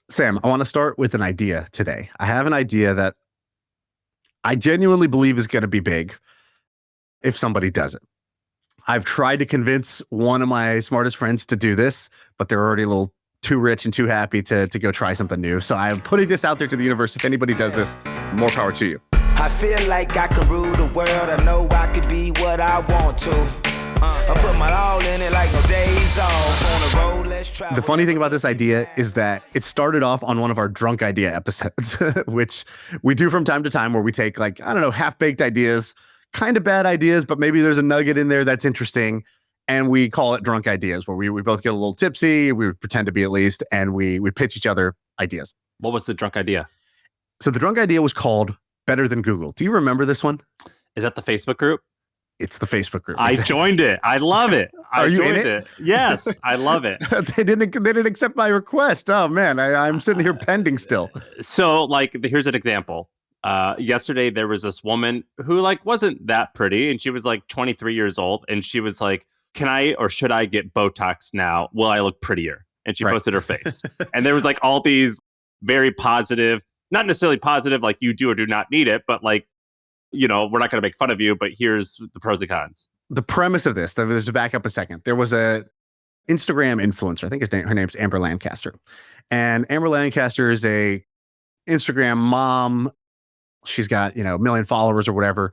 Sam, I want to start with an idea today. I have an idea that I genuinely believe is going to be big if somebody does it. I've tried to convince one of my smartest friends to do this, but they're already a little too rich and too happy to go try something new. So I'm putting this out there to the universe. If anybody does this, more power to you. I feel like I can rule the world. I know I could be what I want to. I put my all in it like no days off. On the road, let's travel. The funny thing about this idea is that it started off on one of our drunk idea episodes, which we do from time to time, where we take half-baked ideas, kind of bad ideas, but maybe there's a nugget in there that's interesting. And we call it drunk ideas, where we both get a little tipsy, we pretend to be at least, and we pitch each other ideas. What was the drunk idea? So the drunk idea was called Better Than Google. Do you remember this one? Is that the Facebook group? It's the Facebook group. I joined it. I love it. Are you in it? Yes, I love it. They didn't accept my request. Oh man, I'm sitting here pending still. So here's an example. Yesterday there was this woman who wasn't that pretty, and she was 23 years old, and she was like, can I or should I get Botox now? Will I look prettier? And she posted her face. And there was all these very positive, not necessarily positive, you do or do not need it, but we're not going to make fun of you, but here's the pros and cons. The premise of this, to back up a second, there was a Instagram influencer. I think her name's Amber Lancaster. And Amber Lancaster is a Instagram mom. She's got, a million followers or whatever.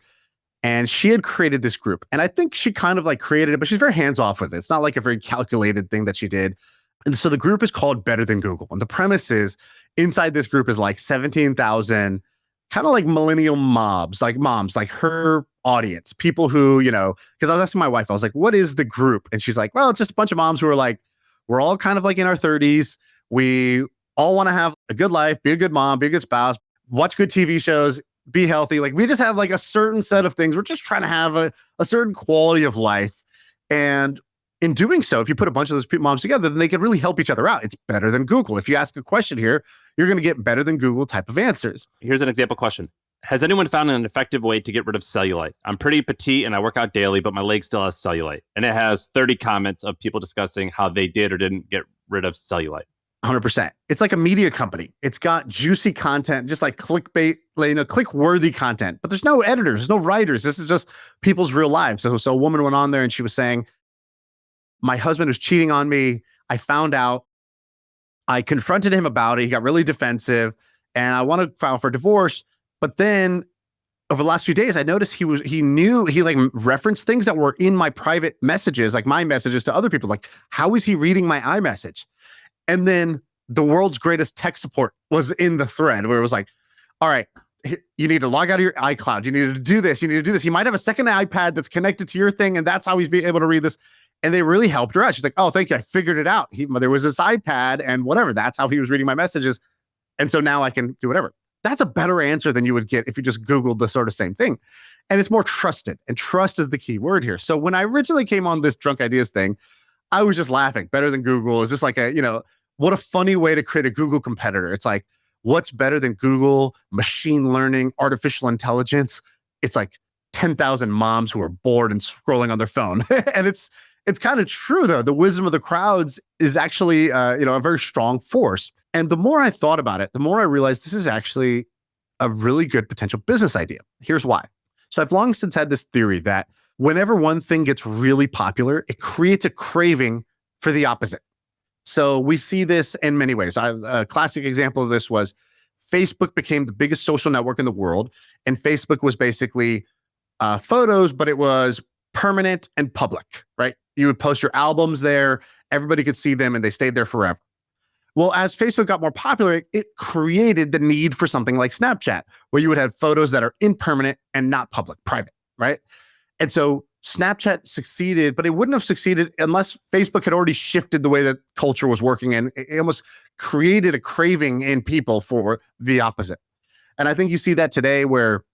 And she had created this group. And I think she kind of created it, but she's very hands off with it. It's not a very calculated thing that she did. And so the group is called Better Than Google. And the premise is inside this group is 17,000 kind of millennial moms, her audience, people who, because I was asking my wife, I was like, what is the group? And she's like, well, it's just a bunch of moms who are we're all kind of in our 30s. We all want to have a good life, be a good mom, be a good spouse, watch good TV shows, be healthy. We just have a certain set of things. We're just trying to have a certain quality of life. And in doing so, if you put a bunch of those moms together, then they can really help each other out. It's better than Google. If you ask a question here, you're going to get better than Google type of answers. Here's an example question. Has anyone found an effective way to get rid of cellulite? I'm pretty petite and I work out daily, but my leg still has cellulite. And it has 30 comments of people discussing how they did or didn't get rid of cellulite. 100%. It's like a media company. It's got juicy content, just like clickbait, click-worthy content. But there's no editors, there's no writers. This is just people's real lives. So a woman went on there and she was saying, my husband was cheating on me. I found out. I confronted him about it. He got really defensive, and I want to file for divorce. But then over the last few days, I noticed he referenced things that were in my private messages, my messages to other people. How is he reading my iMessage? And then the world's greatest tech support was in the thread where it was all right, you need to log out of your iCloud. You need to do this. You need to do this. He might have a second iPad that's connected to your thing, and that's how he's being able to read this. And they really helped her out. She's like, oh, thank you. I figured it out. There was this iPad and whatever. That's how he was reading my messages. And so now I can do whatever. That's a better answer than you would get if you just Googled the sort of same thing. And it's more trusted. And trust is the key word here. So when I originally came on this drunk ideas thing, I was just laughing. Better than Google is just what a funny way to create a Google competitor. It's what's better than Google? Machine learning, artificial intelligence. It's 10,000 moms who are bored and scrolling on their phone. And it's kind of true, though. The wisdom of the crowds is actually, a very strong force. And the more I thought about it, the more I realized this is actually a really good potential business idea. Here's why. So I've long since had this theory that whenever one thing gets really popular, it creates a craving for the opposite. So we see this in many ways. A classic example of this was Facebook became the biggest social network in the world. And Facebook was basically photos, but it was permanent and public, right? You would post your albums there, everybody could see them, and they stayed there forever. Well, as Facebook got more popular, it created the need for something like Snapchat, where you would have photos that are impermanent and not public, private, right? And so Snapchat succeeded, but it wouldn't have succeeded unless Facebook had already shifted the way that culture was working, and it almost created a craving in people for the opposite. And I think you see that today, where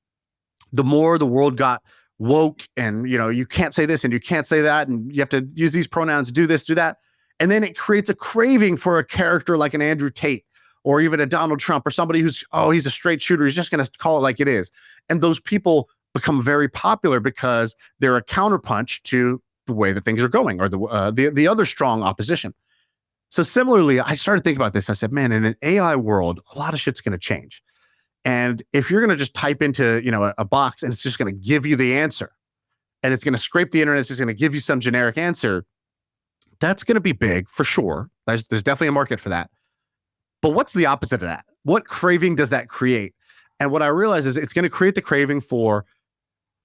the more the world got woke and, you can't say this and you can't say that, and you have to use these pronouns, do this, do that. And then it creates a craving for a character like an Andrew Tate or even a Donald Trump or somebody who's, he's a straight shooter. He's just going to call it like it is. And those people become very popular because they're a counterpunch to the way that things are going, or the other strong opposition. So similarly, I started thinking about this. I said, man, in an AI world, a lot of shit's going to change. And if you're going to just type into, a box and it's just going to give you the answer and it's going to scrape the internet, it's just going to give you some generic answer, that's going to be big for sure. There's definitely a market for that. But what's the opposite of that? What craving does that create? And what I realize is it's going to create the craving for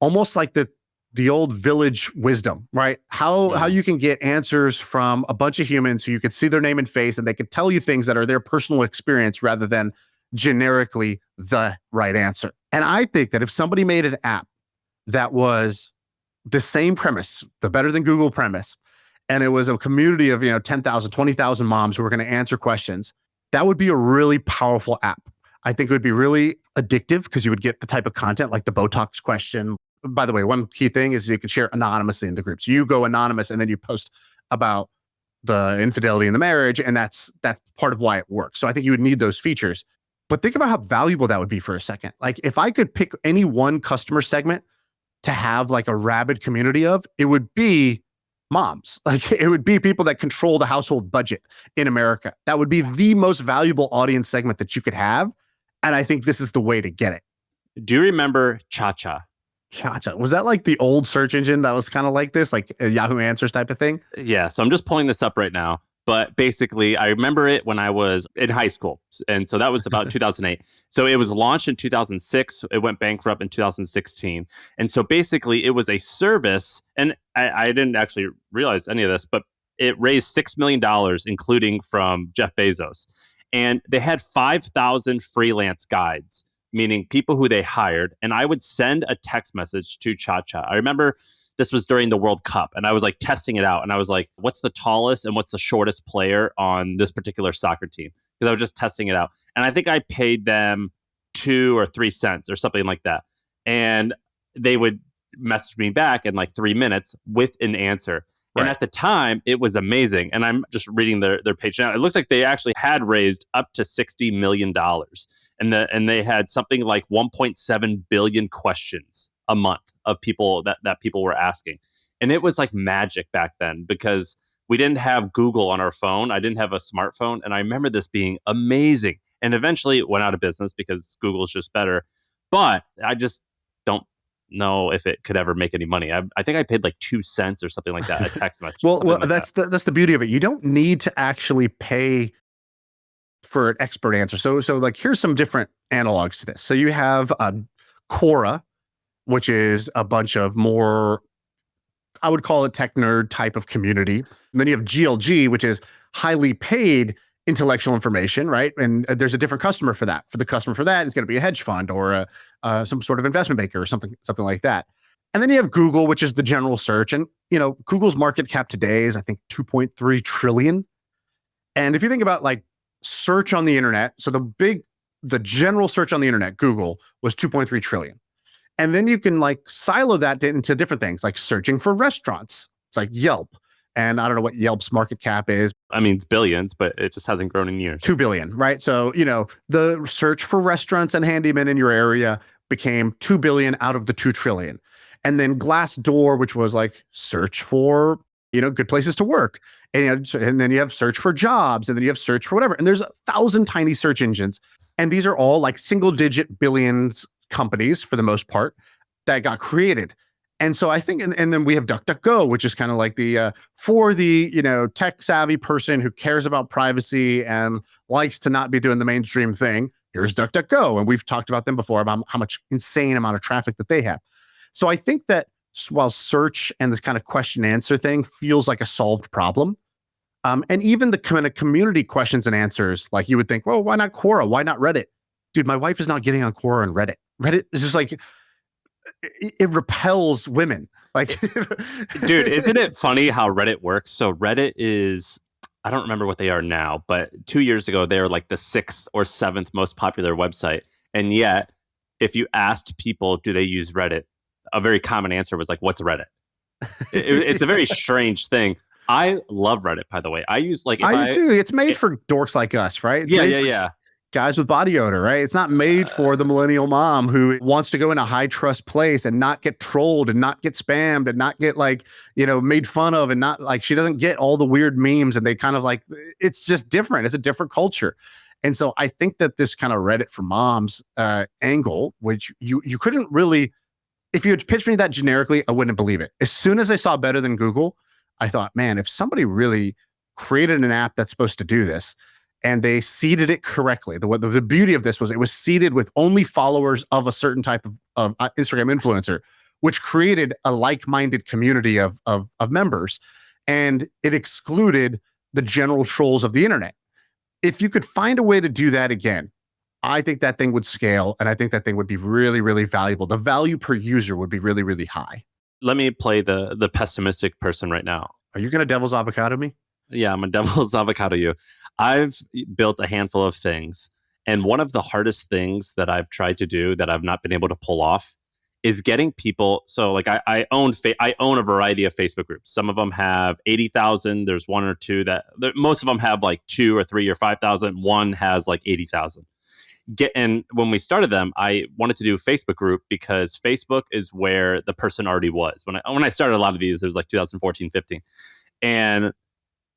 almost like the old village wisdom, right? How you can get answers from a bunch of humans who you could see their name and face and they could tell you things that are their personal experience rather than generically the right answer. And I think that if somebody made an app that was the same premise, the better than Google premise, and it was a community of 10,000, 20,000 moms who were going to answer questions, that would be a really powerful app. I think it would be really addictive because you would get the type of content like the Botox question. By the way, one key thing is you can share anonymously in the groups. You go anonymous and then you post about the infidelity in the marriage, and that's part of why it works. So I think you would need those features. But think about how valuable that would be for a second. Like if I could pick any one customer segment to have like a rabid community of, it would be moms. Like it would be people that control the household budget in America. That would be the most valuable audience segment that you could have. And I think this is the way to get it. Do you remember Cha-Cha? Cha-Cha. Was that like the old search engine that was kind of like this, like a Yahoo Answers type of thing? Yeah. So I'm just pulling this up right now. But basically, I remember it when I was in high school. And so that was about 2008. So it was launched in 2006. It went bankrupt in 2016. And so basically, it was a service. And I didn't actually realize any of this, but it raised $6 million, including from Jeff Bezos. And they had 5,000 freelance guides, meaning people who they hired. And I would send a text message to Cha-Cha. I remember this was during the World Cup, and I was like testing it out. And I was like, what's the tallest and what's the shortest player on this particular soccer team? Because I was just testing it out. And I think I paid them 2 or 3 cents or something like that. And they would message me back in like 3 minutes with an answer. Right. And at the time, it was amazing. And I'm just reading their page now. It looks like they actually had raised up to $60 million. And they had something like 1.7 billion questions a month of people that people were asking. And it was like magic back then because we didn't have Google on our phone. I didn't have a smartphone. And I remember this being amazing. And eventually it went out of business because Google's just better. But I just don't know if it could ever make any money. I think I paid like 2 cents or something like that, a text message. well, that's the beauty of it. You don't need to actually pay for an expert answer. So like, here's some different analogs to this. So you have Quora, which is a bunch of more, I would call it tech nerd type of community. And then you have GLG, which is highly paid intellectual information, right? And there's a different customer for that. For the customer for that, it's going to be a hedge fund or some sort of investment banker or something like that. And then you have Google, which is the general search. And, Google's market cap today is, I think, 2.3 trillion. And if you think about like search on the internet, so the general search on the internet, Google, was 2.3 trillion. And then you can like silo that into different things, like searching for restaurants. It's like Yelp. And I don't know what Yelp's market cap is. I mean, it's billions, but it just hasn't grown in years. 2 billion, right? So, the search for restaurants and handymen in your area became 2 billion out of the 2 trillion. And then Glassdoor, which was like search for, good places to work. And then you have search for jobs, and then you have search for whatever. And there's 1,000 tiny search engines. And these are all like single digit billions companies for the most part that got created. And so I think, and then we have DuckDuckGo, which is kind of like for the, tech savvy person who cares about privacy and likes to not be doing the mainstream thing. Here's DuckDuckGo. And we've talked about them before about how much insane amount of traffic that they have. So I think that while search and this kind of question answer thing feels like a solved problem, and even the kind of community questions and answers, like you would think, well, why not Quora? Why not Reddit? Dude, my wife is not getting on Quora and Reddit. Reddit is just like, it repels women. Like, dude, isn't it funny how Reddit works? So Reddit is, I don't remember what they are now, but 2 years ago, they were like the 6th or 7th most popular website. And yet, if you asked people, do they use Reddit? A very common answer was like, what's Reddit? It's a very strange thing. I love Reddit, by the way. I use like, I do too. It's made for dorks like us, right? It's yeah. guys with body odor, right? It's not made for the millennial mom who wants to go in a high trust place and not get trolled and not get spammed and not get like, made fun of, and not like, she doesn't get all the weird memes, and they kind of like, it's just different. It's a different culture. And so I think that this kind of Reddit for moms angle, which you couldn't really, if you had pitched me that generically, I wouldn't believe it. As soon as I saw better than Google, I thought, man, if somebody really created an app that's supposed to do this, and they seeded it correctly. The beauty of this was it was seeded with only followers of a certain type of Instagram influencer, which created a like-minded community of members, and it excluded the general trolls of the internet. If you could find a way to do that again, I think that thing would scale, and I think that thing would be really, really valuable. The value per user would be really, really high. Let me play the pessimistic person right now. Are you going to devil's avocado me? Yeah, I'm a devil's avocado you. I've built a handful of things, and one of the hardest things that I've tried to do that I've not been able to pull off is getting people. So like I own a variety of Facebook groups. Some of them have 80,000. There's one or two most of them have like 2 or 3 or 5,000. One has like 80,000. And when we started them, I wanted to do a Facebook group because Facebook is where the person already was. When I started a lot of these, it was like 2014, 15. And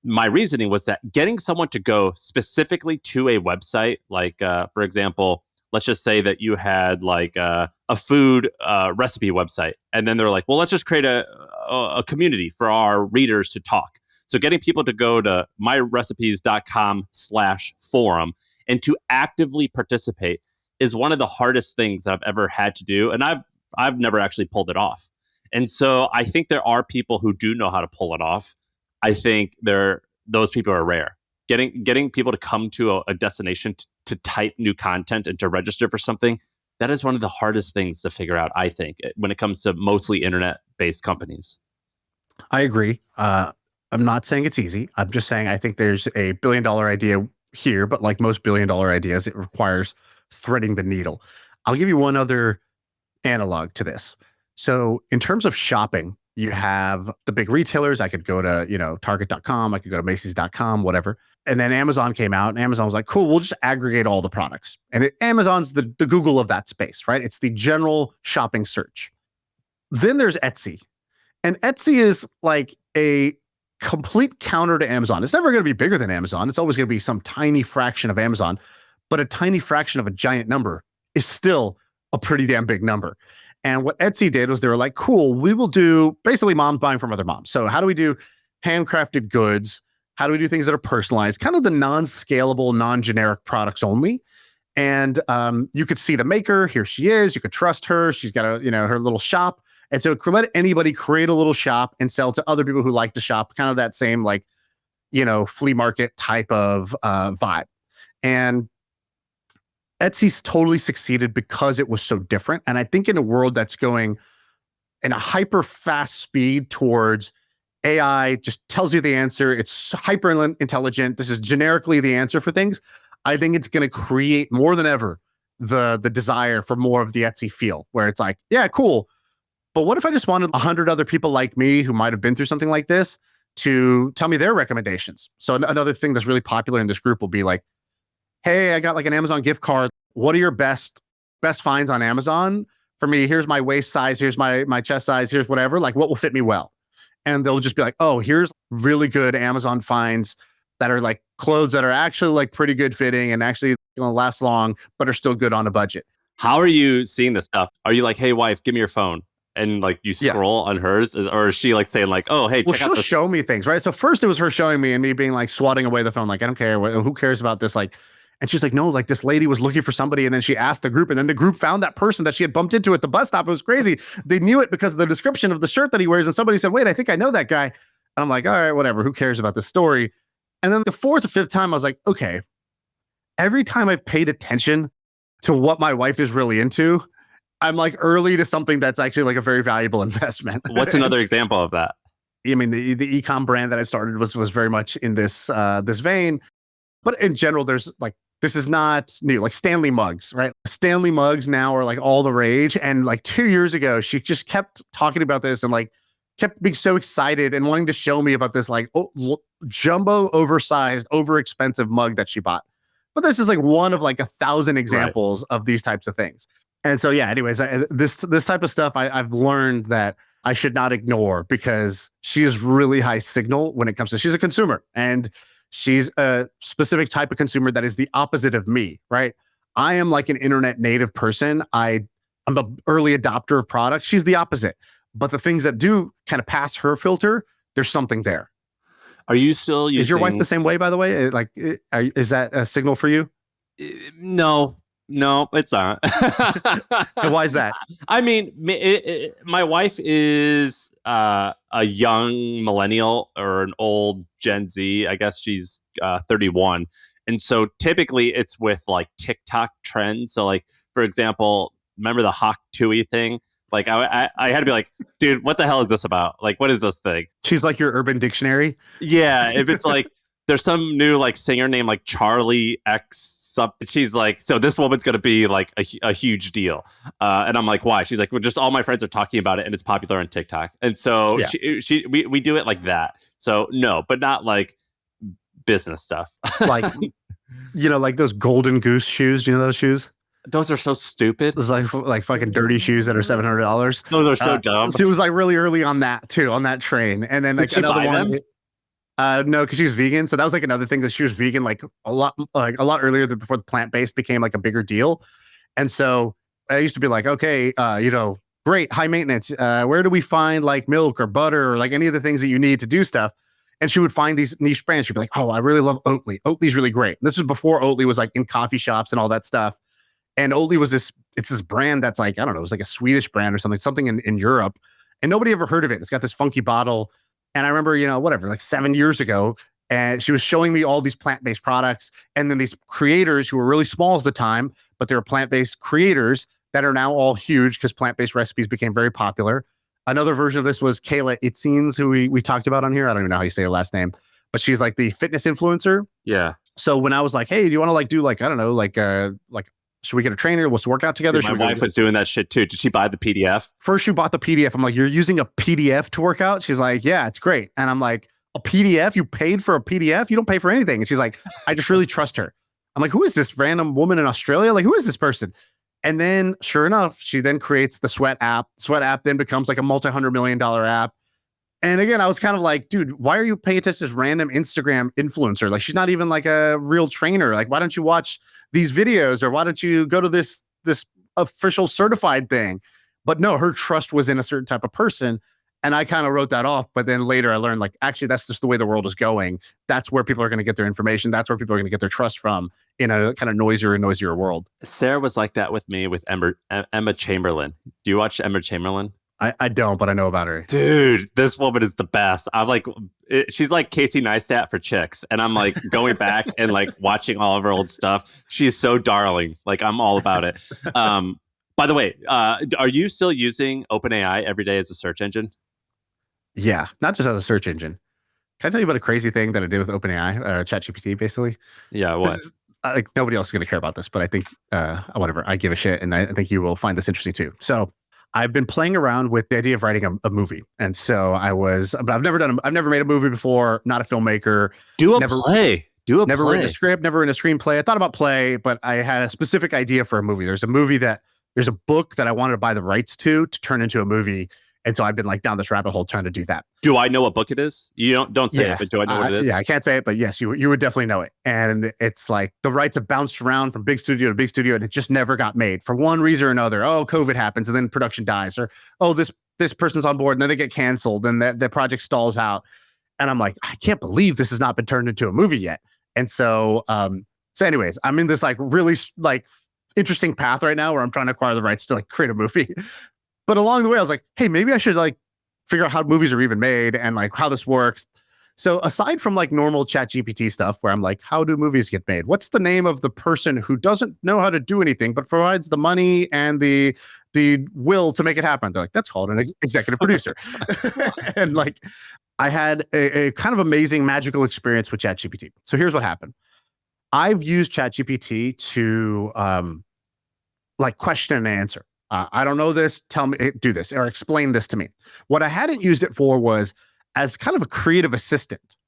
my reasoning was that getting someone to go specifically to a website, like, for example, let's just say that you had like a food recipe website. And then they're like, well, let's just create a community for our readers to talk. So getting people to go to myrecipes.com/forum and to actively participate is one of the hardest things that I've ever had to do. And I've never actually pulled it off. And so I think there are people who do know how to pull it off. I think those people are rare. Getting people to come to a destination to type new content and to register for something, that is one of the hardest things to figure out, I think, when it comes to mostly internet-based companies. I agree. I'm not saying it's easy. I'm just saying I think there's a $1 billion idea here, but like most $1 billion ideas, it requires threading the needle. I'll give you one other analog to this. So in terms of shopping, you have the big retailers. I could go to, Target.com. I could go to Macy's.com, whatever. And then Amazon came out, and Amazon was like, cool, we'll just aggregate all the products. And Amazon's the Google of that space, right? It's the general shopping search. Then there's Etsy. And Etsy is like a complete counter to Amazon. It's never going to be bigger than Amazon. It's always going to be some tiny fraction of Amazon. But a tiny fraction of a giant number is still a pretty damn big number. And what Etsy did was they were like, cool, we will do basically moms buying from other moms. So how do we do handcrafted goods? How do we do things that are personalized? Kind of the non-scalable, non-generic products only. And you could see the maker. Here she is. You could trust her. She's got her little shop. And so let anybody create a little shop and sell to other people who like to shop. Kind of that same flea market type of vibe. And Etsy's totally succeeded because it was so different. And I think in a world that's going in a hyper fast speed towards AI, just tells you the answer. It's hyper intelligent. This is generically the answer for things. I think it's going to create more than ever the desire for more of the Etsy feel, where it's like, yeah, cool. But what if I just wanted 100 other people like me who might have been through something like this to tell me their recommendations? So another thing that's really popular in this group will be like, hey, I got like an Amazon gift card. What are your best finds on Amazon for me? Here's my waist size. Here's my chest size. Here's whatever, like what will fit me well. And they'll just be like, oh, here's really good Amazon finds that are like clothes that are actually like pretty good fitting and actually going to last long, but are still good on a budget. How are you seeing this stuff? Are you like, hey, wife, give me your phone? And like you scroll on hers? Or is she like saying like, oh, hey, check out this? She'll show me things, right? So first it was her showing me and me being like swatting away the phone. Like, I don't care. Who cares about this? Like, and she's like, no, like this lady was looking for somebody. And then she asked the group, and then the group found that person that she had bumped into at the bus stop. It was crazy. They knew it because of the description of the shirt that he wears. And somebody said, wait, I think I know that guy. And I'm like, all right, whatever. Who cares about this story? And then the fourth or fifth time I was like, okay, every time I've paid attention to what my wife is really into, I'm like early to something that's actually like a very valuable investment. What's another example of that? I mean, the ecom brand that I started was very much in this vein. But in general, there's like, this is not new, like Stanley mugs, right? Stanley mugs now are like all the rage. And like 2 years ago, she just kept talking about this and like kept being so excited and wanting to show me about this like jumbo, oversized, over expensive mug that she bought. But this is like one of like 1,000 examples of these types of things. And so, yeah, anyways, this type of stuff I've learned that I should not ignore, because she is really high signal when it comes to, she's a consumer, and she's a specific type of consumer that is the opposite of me, right? I am like an internet native person. I'm an early adopter of products. She's the opposite. But the things that do kind of pass her filter, there's something there. Are you still using... Is your wife the same way, by the way? Like, is that a signal for you? No, it's not. And why is that? I mean, my wife is a young millennial or an old Gen Z. I guess she's 31. And so typically it's with like TikTok trends. So like, for example, remember the Hawk Tuohy thing? Like I had to be like, dude, what the hell is this about? Like, what is this thing? She's like your Urban Dictionary. Yeah. If it's like, there's some new like singer named like Charlie X. She's like, so this woman's going to be like a huge deal. And I'm like, why? She's like, well, just all my friends are talking about it and it's popular on TikTok. And so we do it like that. So no, but not like business stuff. Like, like those golden goose shoes. Do you know those shoes? Those are so stupid. It's like fucking dirty shoes that are $700. Those are so dumb. She was like really early on that too, on that train. And then like another one. No, because she's vegan. So that was like another thing, that she was vegan like a lot earlier than before the plant-based became like a bigger deal. And so I used to be like, okay, great, high maintenance. Where do we find like milk or butter or like any of the things that you need to do stuff? And she would find these niche brands. She'd be like, oh, I really love Oatly. Oatly's really great. And this was before Oatly was like in coffee shops and all that stuff. And Oatly was this brand that's like, I don't know, it was like a Swedish brand or something in Europe. And nobody ever heard of it. It's got this funky bottle. And I remember, like 7 years ago, and she was showing me all these plant-based products. And then these creators who were really small at the time, but they were plant-based creators that are now all huge because plant-based recipes became very popular. Another version of this was Kayla Itzler, who we talked about on here. I don't even know how you say her last name, but she's like the fitness influencer. Yeah. So when I was like, hey, do you want to like do like, I don't know, like should we get a trainer? Let's work out together. Dude, my wife was doing that shit too. Did she buy the PDF? First, she bought the PDF. I'm like, you're using a PDF to work out? She's like, yeah, it's great. And I'm like, a PDF? You paid for a PDF? You don't pay for anything. And she's like, I just really trust her. I'm like, who is this random woman in Australia? Like, who is this person? And then sure enough, she then creates the Sweat app. Sweat app then becomes like a multi-$100 million app. And again, I was kind of like, dude, why are you paying attention to this random Instagram influencer? Like, she's not even like a real trainer. Like, why don't you watch these videos, or why don't you go to this official certified thing? But no, her trust was in a certain type of person. And I kind of wrote that off. But then later I learned, like, actually, that's just the way the world is going. That's where people are going to get their information. That's where people are going to get their trust from in a kind of noisier world. Sarah was like that with me with Emma Chamberlain. Do you watch Emma Chamberlain? I don't, but I know about her. Dude, this woman is the best. I'm like, she's like Casey Neistat for chicks. And I'm like going back and like watching all of her old stuff. She is so darling. Like, I'm all about it. By the way, are you still using OpenAI every day as a search engine? Yeah, not just as a search engine. Can I tell you about a crazy thing that I did with OpenAI, ChatGPT, basically? Yeah, what? Like, nobody else is going to care about this, but I think, whatever, I give a shit. And I think you will find this interesting too. So I've been playing around with the idea of writing a movie. And so but I've never made a movie before, not a filmmaker. Play. Never written a script, never written a screenplay. I thought about play, but I had a specific idea for a movie. There's a book that I wanted to buy the rights to turn into a movie. And so I've been like down this rabbit hole trying to do that. Do I know what book it is? You don't say it, but do I know what it is? Yeah, I can't say it, but yes, you would definitely know it. And it's like the rights have bounced around from big studio to big studio, and it just never got made for one reason or another. Oh, COVID happens, and then production dies, or oh, this person's on board, and then they get canceled, and the project stalls out. And I'm like, I can't believe this has not been turned into a movie yet. And so, anyways, I'm in this like really like interesting path right now where I'm trying to acquire the rights to like create a movie. But along the way, I was like, hey, maybe I should like figure out how movies are even made and like how this works. So aside from like normal ChatGPT stuff where I'm like, how do movies get made? What's the name of the person who doesn't know how to do anything, but provides the money and the will to make it happen? They're like, that's called an executive producer. And like, I had a kind of amazing magical experience with ChatGPT. So here's what happened. I've used ChatGPT to like question and answer. I don't know this, tell me, do this, or explain this to me. What I hadn't used it for was as kind of a creative assistant.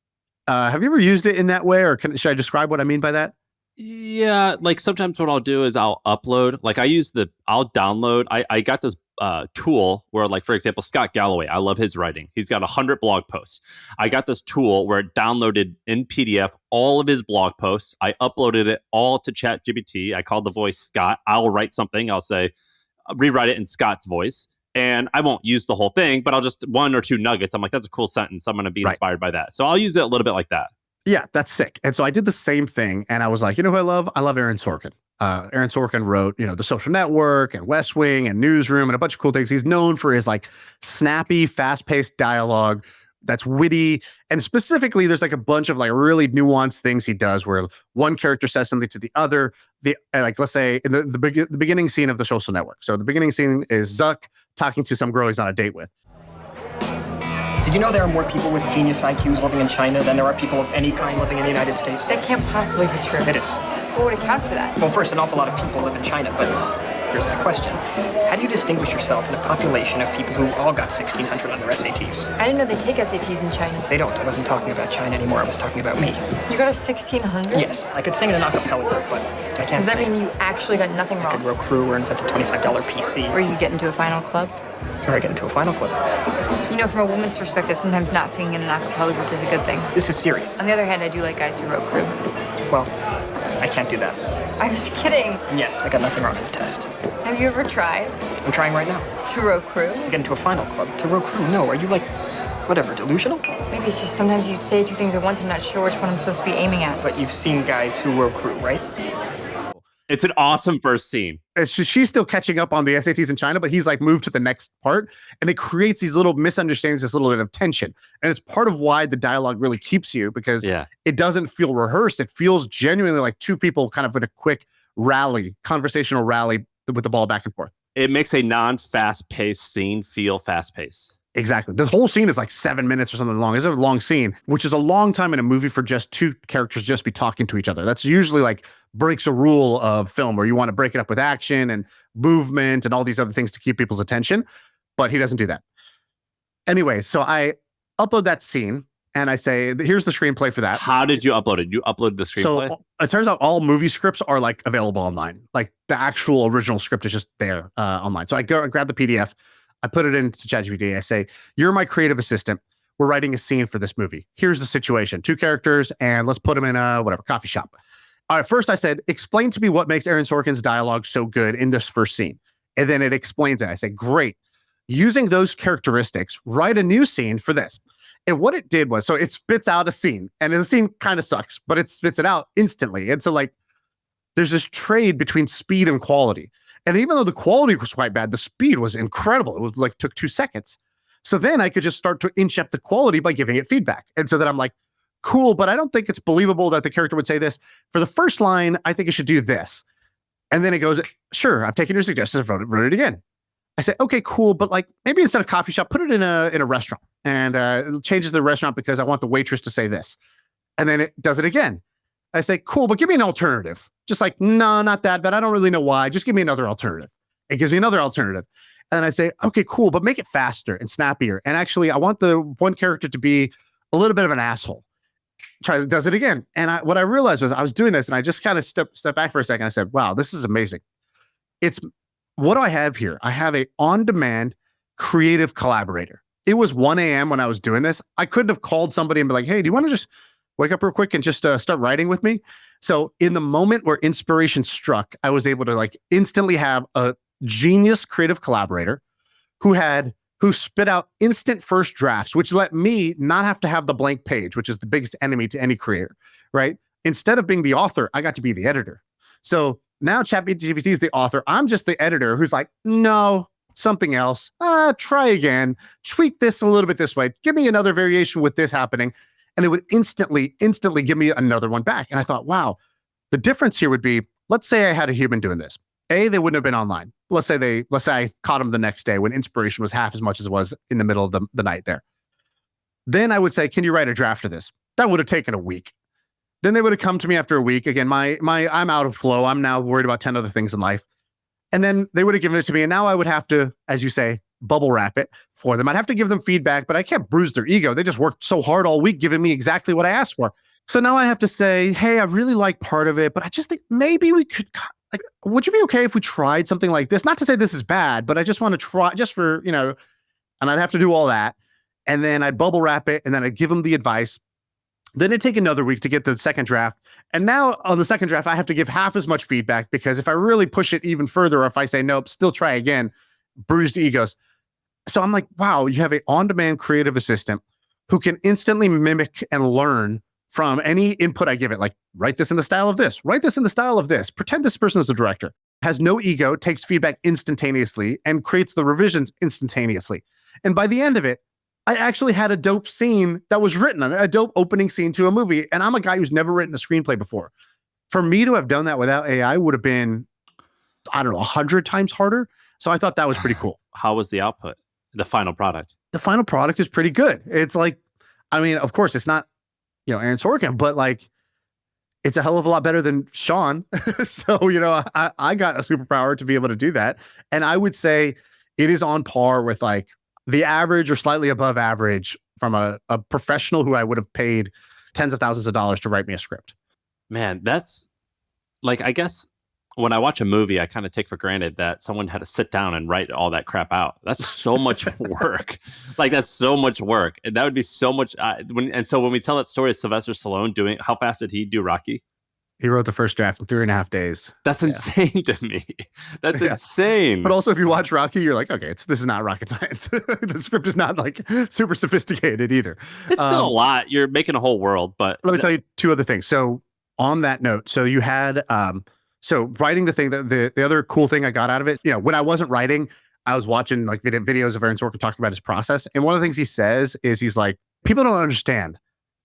Have you ever used it in that way, or should I describe what I mean by that? Yeah, like sometimes what I'll do is I'll upload, like I'll download. I got this tool where, like, for example, Scott Galloway, I love his writing. He's got 100 blog posts. I got this tool where it downloaded in PDF all of his blog posts. I uploaded it all to ChatGPT. I called the voice Scott. I'll write something. I'll say, rewrite it in Scott's voice. And I won't use the whole thing, but I'll just one or two nuggets. I'm like, that's a cool sentence. I'm going to be inspired by that. So I'll use it a little bit like that. Yeah, that's sick. And so I did the same thing. And I was like, you know who I love? I love Aaron Sorkin. Aaron Sorkin wrote, The Social Network and West Wing and Newsroom and a bunch of cool things. He's known for his like snappy, fast-paced dialogue that's witty. And specifically, there's like a bunch of like really nuanced things he does where one character says something to the other. Like, let's say in the beginning scene of The Social Network. So the beginning scene is Zuck talking to some girl he's on a date with. Did you know there are more people with genius IQs living in China than there are people of any kind living in the United States? That can't possibly be true. It is. What would account for that? Well, first, an awful lot of people live in China, but here's my question. How do you distinguish yourself in a population of people who all got 1,600 on their SATs? I didn't know they take SATs in China. They don't. I wasn't talking about China anymore. I was talking about me. You got a 1,600? Yes. I could sing in an a cappella group, but I can't Does that sing. mean you actually got nothing I wrong? could row crew or invent a $25 PC. Or you get into a final club? Or I get into a final club. From a woman's perspective, sometimes not singing in an a cappella group is a good thing. This is serious. On the other hand, I do like guys who row crew. Well, I can't do that. I was kidding. Yes, I got nothing wrong in the test. Have you ever tried? I'm trying right now. To row crew? To get into a final club. To row crew? No, are you like, whatever, delusional? Maybe it's just sometimes you say two things at once. I'm not sure which one I'm supposed to be aiming at. But you've seen guys who row crew, right? It's an awesome first scene. She's still catching up on the SATs in China, but he's like moved to the next part. And it creates these little misunderstandings, this little bit of tension. And it's part of why the dialogue really keeps you, because it doesn't feel rehearsed. It feels genuinely like two people kind of in a quick conversational rally with the ball back and forth. It makes a non-fast-paced scene feel fast-paced. Exactly. The whole scene is like 7 minutes or something long. It's a long scene, which is a long time in a movie for just two characters just be talking to each other. That's usually like breaks a rule of film where you want to break it up with action and movement and all these other things to keep people's attention. But he doesn't do that. Anyway, so I upload that scene and I say, here's the screenplay for that. How did you upload it? You upload the screenplay? So it turns out all movie scripts are like available online. Like the actual original script is just there online. So I go and grab the PDF. I put it into ChatGPT. I say, you're my creative assistant. We're writing a scene for this movie. Here's the situation. 2 characters, and let's put them in a coffee shop. All right, first I said, explain to me what makes Aaron Sorkin's dialogue so good in this first scene. And then it explains it. I said, great. Using those characteristics, write a new scene for this. And what it did was, so it spits out a scene. And the scene kind of sucks, but it spits it out instantly. And so like, there's this trade between speed and quality. And even though the quality was quite bad, the speed was incredible. It was like took 2 seconds. So then I could just start to inch up the quality by giving it feedback. And so then I'm like, cool, but I don't think it's believable that the character would say this. For the first line, I think you should do this. And then it goes, sure, I've taken your suggestions, wrote it again. I said, okay, cool, but like maybe instead of coffee shop, put it in a restaurant and change it to the restaurant because I want the waitress to say this. And then it does it again. I say, cool, but give me an alternative. Just like, no, not that, but I don't really know why. Just give me another alternative. It gives me another alternative. And I say, okay, cool, but make it faster and snappier. And actually, I want the one character to be a little bit of an asshole. Does it again. And what I realized was I was doing this and I just kind of stepped back for a second. I said, wow, this is amazing. What do I have here? I have a on-demand creative collaborator. It was 1 a.m. when I was doing this. I couldn't have called somebody and be like, hey, do you want to just wake up real quick and just start writing with me? So in the moment where inspiration struck, I was able to like instantly have a genius creative collaborator who spit out instant first drafts, which let me not have to have the blank page, which is the biggest enemy to any creator, right? Instead of being the author, I got to be the editor. So now ChatGPT is the author. I'm just the editor who's like, no, something else. Try again. Tweak this a little bit this way. Give me another variation with this happening. And it would instantly give me another one back. And I thought, wow, the difference here would be, let's say I had a human doing this. They wouldn't have been online. Let's say I caught them the next day when inspiration was half as much as it was in the middle of the night there. Then I would say, can you write a draft of this? That would have taken a week. Then they would have come to me after a week. Again, I'm out of flow. I'm now worried about 10 other things in life. And then they would have given it to me. And now I would have to, as you say, bubble wrap it for them. I'd have to give them feedback, but I can't bruise their ego. They just worked so hard all week giving me exactly what I asked for. So now I have to say, hey, I really like part of it, but I just think maybe we could, like, would you be okay if we tried something like this? Not to say this is bad, but I just want to try just for, and I'd have to do all that. And then I'd bubble wrap it and then I'd give them the advice. Then it'd take another week to get the second draft. And now on the second draft, I have to give half as much feedback because if I really push it even further, or if I say, nope, still try again, bruised egos. So I'm like, wow, you have an on-demand creative assistant who can instantly mimic and learn from any input I give it. Like, write this in the style of this, write this in the style of this, pretend this person is the director, has no ego, takes feedback instantaneously, and creates the revisions instantaneously. And by the end of it, I actually had a dope scene that was written, a dope opening scene to a movie. And I'm a guy who's never written a screenplay before. For me to have done that without AI would have been, I don't know, 100 times harder. So I thought that was pretty cool. How was the output? The final product? The final product is pretty good. It's like, I mean, of course, it's not, Aaron Sorkin, but like, it's a hell of a lot better than Shaan. So, I got a superpower to be able to do that. And I would say it is on par with like the average or slightly above average from a professional who I would have paid tens of thousands of dollars to write me a script. Man, that's like, I guess when I watch a movie, I kind of take for granted that someone had to sit down and write all that crap out. That's so much work. Like, that's so much work. And that would be so much. So when we tell that story of Sylvester Stallone how fast did he do Rocky? He wrote the first draft in 3.5 days. That's insane to me. That's insane. But also, if you watch Rocky, you're like, okay, this is not rocket science. The script is not like super sophisticated either. It's still a lot. You're making a whole world. But let me tell you two other things. So on that note, so you had, so writing the thing, the other cool thing I got out of it, when I wasn't writing, I was watching like videos of Aaron Sorkin talking about his process. And one of the things he says is he's like, people don't understand.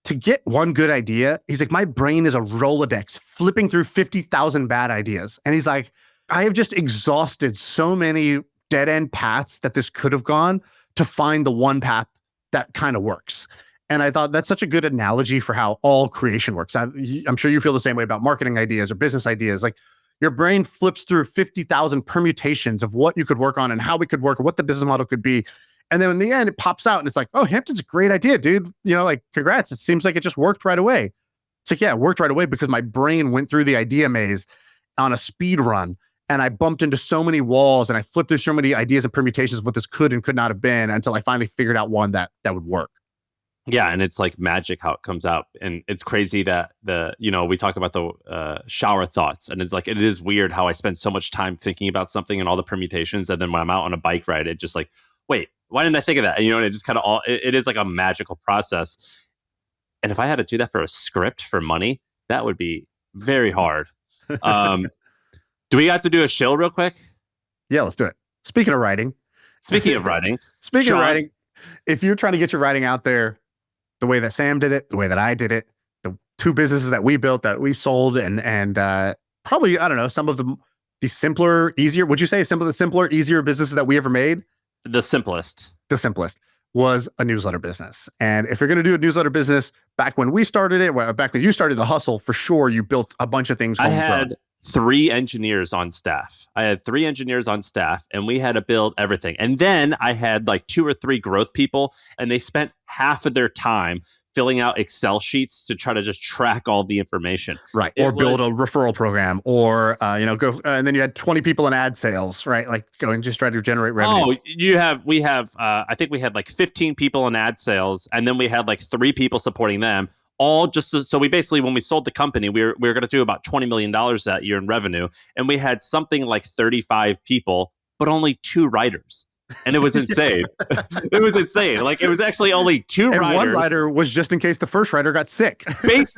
To get one good idea, he's like, my brain is a Rolodex flipping through 50,000 bad ideas. And he's like, I have just exhausted so many dead end paths that this could have gone to find the one path that kind of works. And I thought that's such a good analogy for how all creation works. I'm sure you feel the same way about marketing ideas or business ideas. Like, your brain flips through 50,000 permutations of what you could work on and how we could work, or what the business model could be. And then in the end, it pops out and it's like, oh, Hampton's a great idea, dude. Like, congrats. It seems like it just worked right away. It's like, yeah, it worked right away because my brain went through the idea maze on a speed run. And I bumped into so many walls and I flipped through so many ideas and permutations of what this could and could not have been until I finally figured out one that would work. Yeah, and it's like magic how it comes out. And it's crazy that we talk about the shower thoughts. And it's like, it is weird how I spend so much time thinking about something and all the permutations. And then when I'm out on a bike ride, it just like, wait, why didn't I think of that? And, and it just kind of it is like a magical process. And if I had to do that for a script for money, that would be very hard. Do we have to do a shill real quick? Yeah, let's do it. Speaking of writing, Shaan, if you're trying to get your writing out there, the way that Sam did it, the way that I did it, the two businesses that we built, that we sold, and probably, I don't know, some of the simpler, easier, would you say the simpler, easier businesses that we ever made? The simplest was a newsletter business. And if you're going to do a newsletter business, back when we started it, back when you started the hustle, for sure, you built a bunch of things. I had 3 engineers on staff. And we had to build everything. And then I had like 2 or 3 growth people, and they spent half of their time filling out Excel sheets to try to just track all the information. Right. Or build a referral program, or, go, and then you had 20 people in ad sales, right? Like going, just try to generate revenue. Oh, I think we had like 15 people in ad sales, and then we had like 3 people supporting them. All just so we basically, when we sold the company, we were going to do about $20 million that year in revenue. And we had something like 35 people, but only 2 writers. And it was insane. It was insane. Like, it was actually only 2 and writers. One writer was just in case the first writer got sick.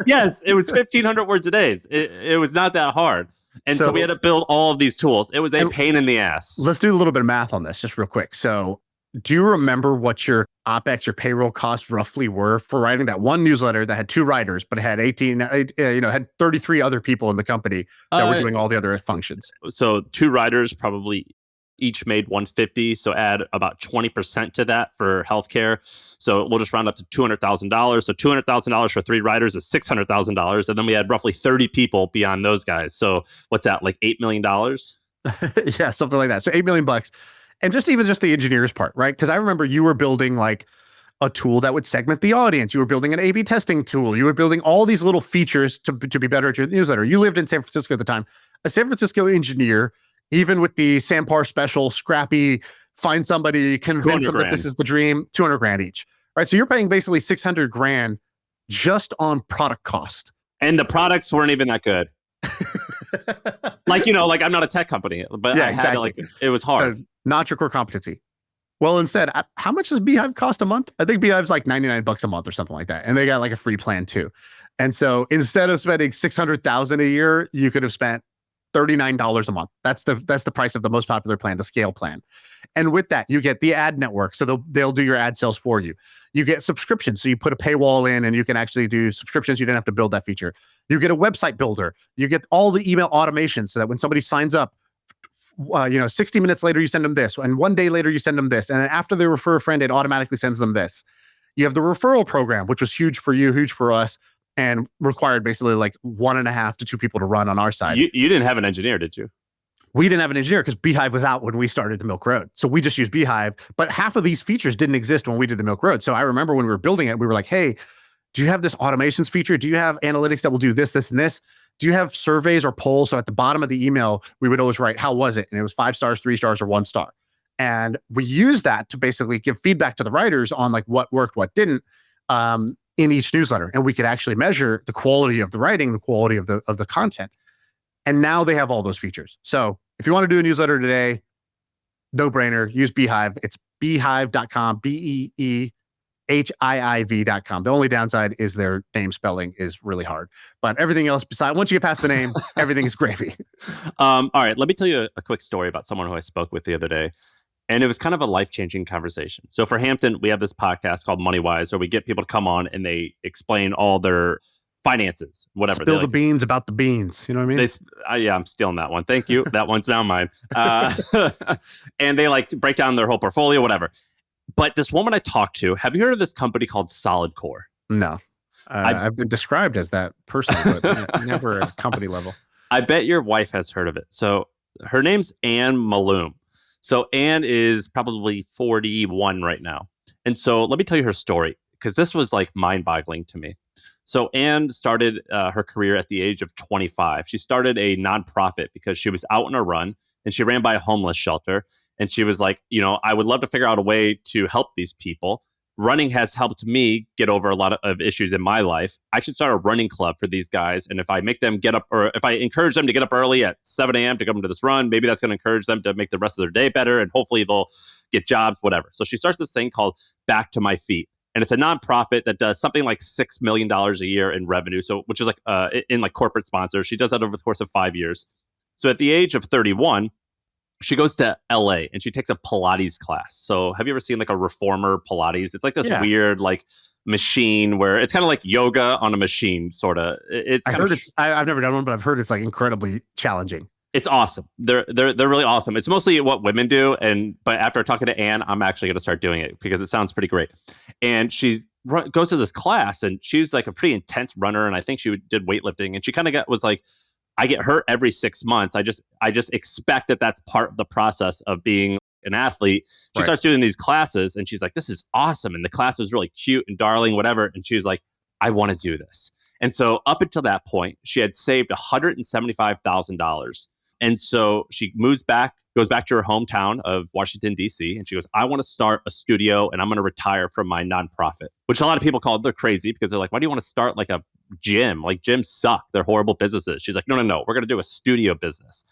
Yes, it was 1,500 words a day. It was not that hard. And so we had to build all of these tools. It was a pain in the ass. Let's do a little bit of math on this just real quick. So do you remember what your OpEx, your payroll costs roughly were for writing that one newsletter that had 2 writers, but it had had 33 other people in the company that were doing all the other functions? So 2 writers probably each made $150. So add about 20% to that for healthcare. So we'll just round up to $200,000. So $200,000 for 3 writers is $600,000. And then we had roughly 30 people beyond those guys. So what's that, like $8 million? Yeah, something like that. So $8 million bucks. And just the engineers part, right? Because I remember you were building like a tool that would segment the audience. You were building an A/B testing tool. You were building all these little features to be better at your newsletter. You lived in San Francisco at the time. A San Francisco engineer, even with the Sampar special, scrappy, find somebody, convince them that this is the dream, 200 grand each. Right. So you're paying basically 600 grand just on product cost. And the products weren't even that good. Like, I'm not a tech company, but yeah, I had exactly. It was hard. So not your core competency. Well, instead, how much does Beehive cost a month? I think Beehive's like $99 a month or something like that. And they got like a free plan too. And so instead of spending $600,000 a year, you could have spent $39 a month. That's the price of the most popular plan, the scale plan. And with that, you get the ad network. So they'll do your ad sales for you. You get subscriptions. So you put a paywall in and you can actually do subscriptions. You didn't have to build that feature. You get a website builder. You get all the email automation so that when somebody signs up, 60 minutes later, you send them this. And 1 day later, you send them this. And then after they refer a friend, it automatically sends them this. You have the referral program, which was huge for you, huge for us, and required basically like 1.5 to 2 people to run on our side. You didn't have an engineer, did you? We didn't have an engineer because Beehive was out when we started the Milk Road. So we just used Beehive. But half of these features didn't exist when we did the Milk Road. So I remember when we were building it, we were like, hey, do you have this automations feature? Do you have analytics that will do this, this, and this? Do you have surveys or polls? So at the bottom of the email, we would always write, how was it? And it was 5 stars, 3 stars, or 1 star. And we used that to basically give feedback to the writers on like what worked, what didn't in each newsletter. And we could actually measure the quality of the writing, the quality of the content. And now they have all those features. So if you want to do a newsletter today, no brainer, use Beehive. It's beehive.com, BEEHIIV.com. The only downside is their name spelling is really hard. But everything else once you get past the name, everything is gravy. All right, let me tell you a quick story about someone who I spoke with the other day. And it was kind of a life-changing conversation. So for Hampton, we have this podcast called Money Wise, where we get people to come on and they explain all their finances, whatever. Spill the beans about the beans. You know what I mean? Yeah, I'm stealing that one. Thank you. That one's now mine. And they like break down their whole portfolio, whatever. But this woman I talked to, have you heard of this company called Solidcore? No. I've been described as that person, but never at company level. I bet your wife has heard of it. So her name's Anne Mahlum. So Anne is probably 41 right now. And so let me tell you her story, because this was like mind-boggling to me. So Anne started her career at the age of 25. She started a nonprofit because she was out on a run and she ran by a homeless shelter. And she was like, I would love to figure out a way to help these people. Running has helped me get over a lot of issues in my life. I should start a running club for these guys. And if I make them get up, or if I encourage them to get up early at 7 a.m. to come to this run, maybe that's going to encourage them to make the rest of their day better. And hopefully they'll get jobs, whatever. So she starts this thing called Back to My Feet. And it's a nonprofit that does something like $6 million a year in revenue. So, which is like in like corporate sponsors. She does that over the course of 5 years. So at the age of 31, she goes to LA and she takes a Pilates class. So have you ever seen like a reformer Pilates? It's like this weird like machine where it's kind of like yoga on a machine, sort of. I've never done one, but I've heard it's like incredibly challenging. It's awesome. They're really awesome. It's mostly what women do. But after talking to Anne, I'm actually going to start doing it because it sounds pretty great. And she goes to this class and she was like a pretty intense runner. And I think she did weightlifting. And she kind of was like, I get hurt every 6 months. I just expect that that's part of the process of being an athlete. She starts doing these classes and she's like, this is awesome. And the class was really cute and darling, whatever. And she was like, I want to do this. And so up until that point, she had saved $175,000. And so she goes back to her hometown of Washington, D.C. And she goes, I want to start a studio and I'm going to retire from my nonprofit, which a lot of people call they're crazy because they're like, why do you want to start like a gym? Like gyms suck. They're horrible businesses. She's like, no. We're going to do a studio business.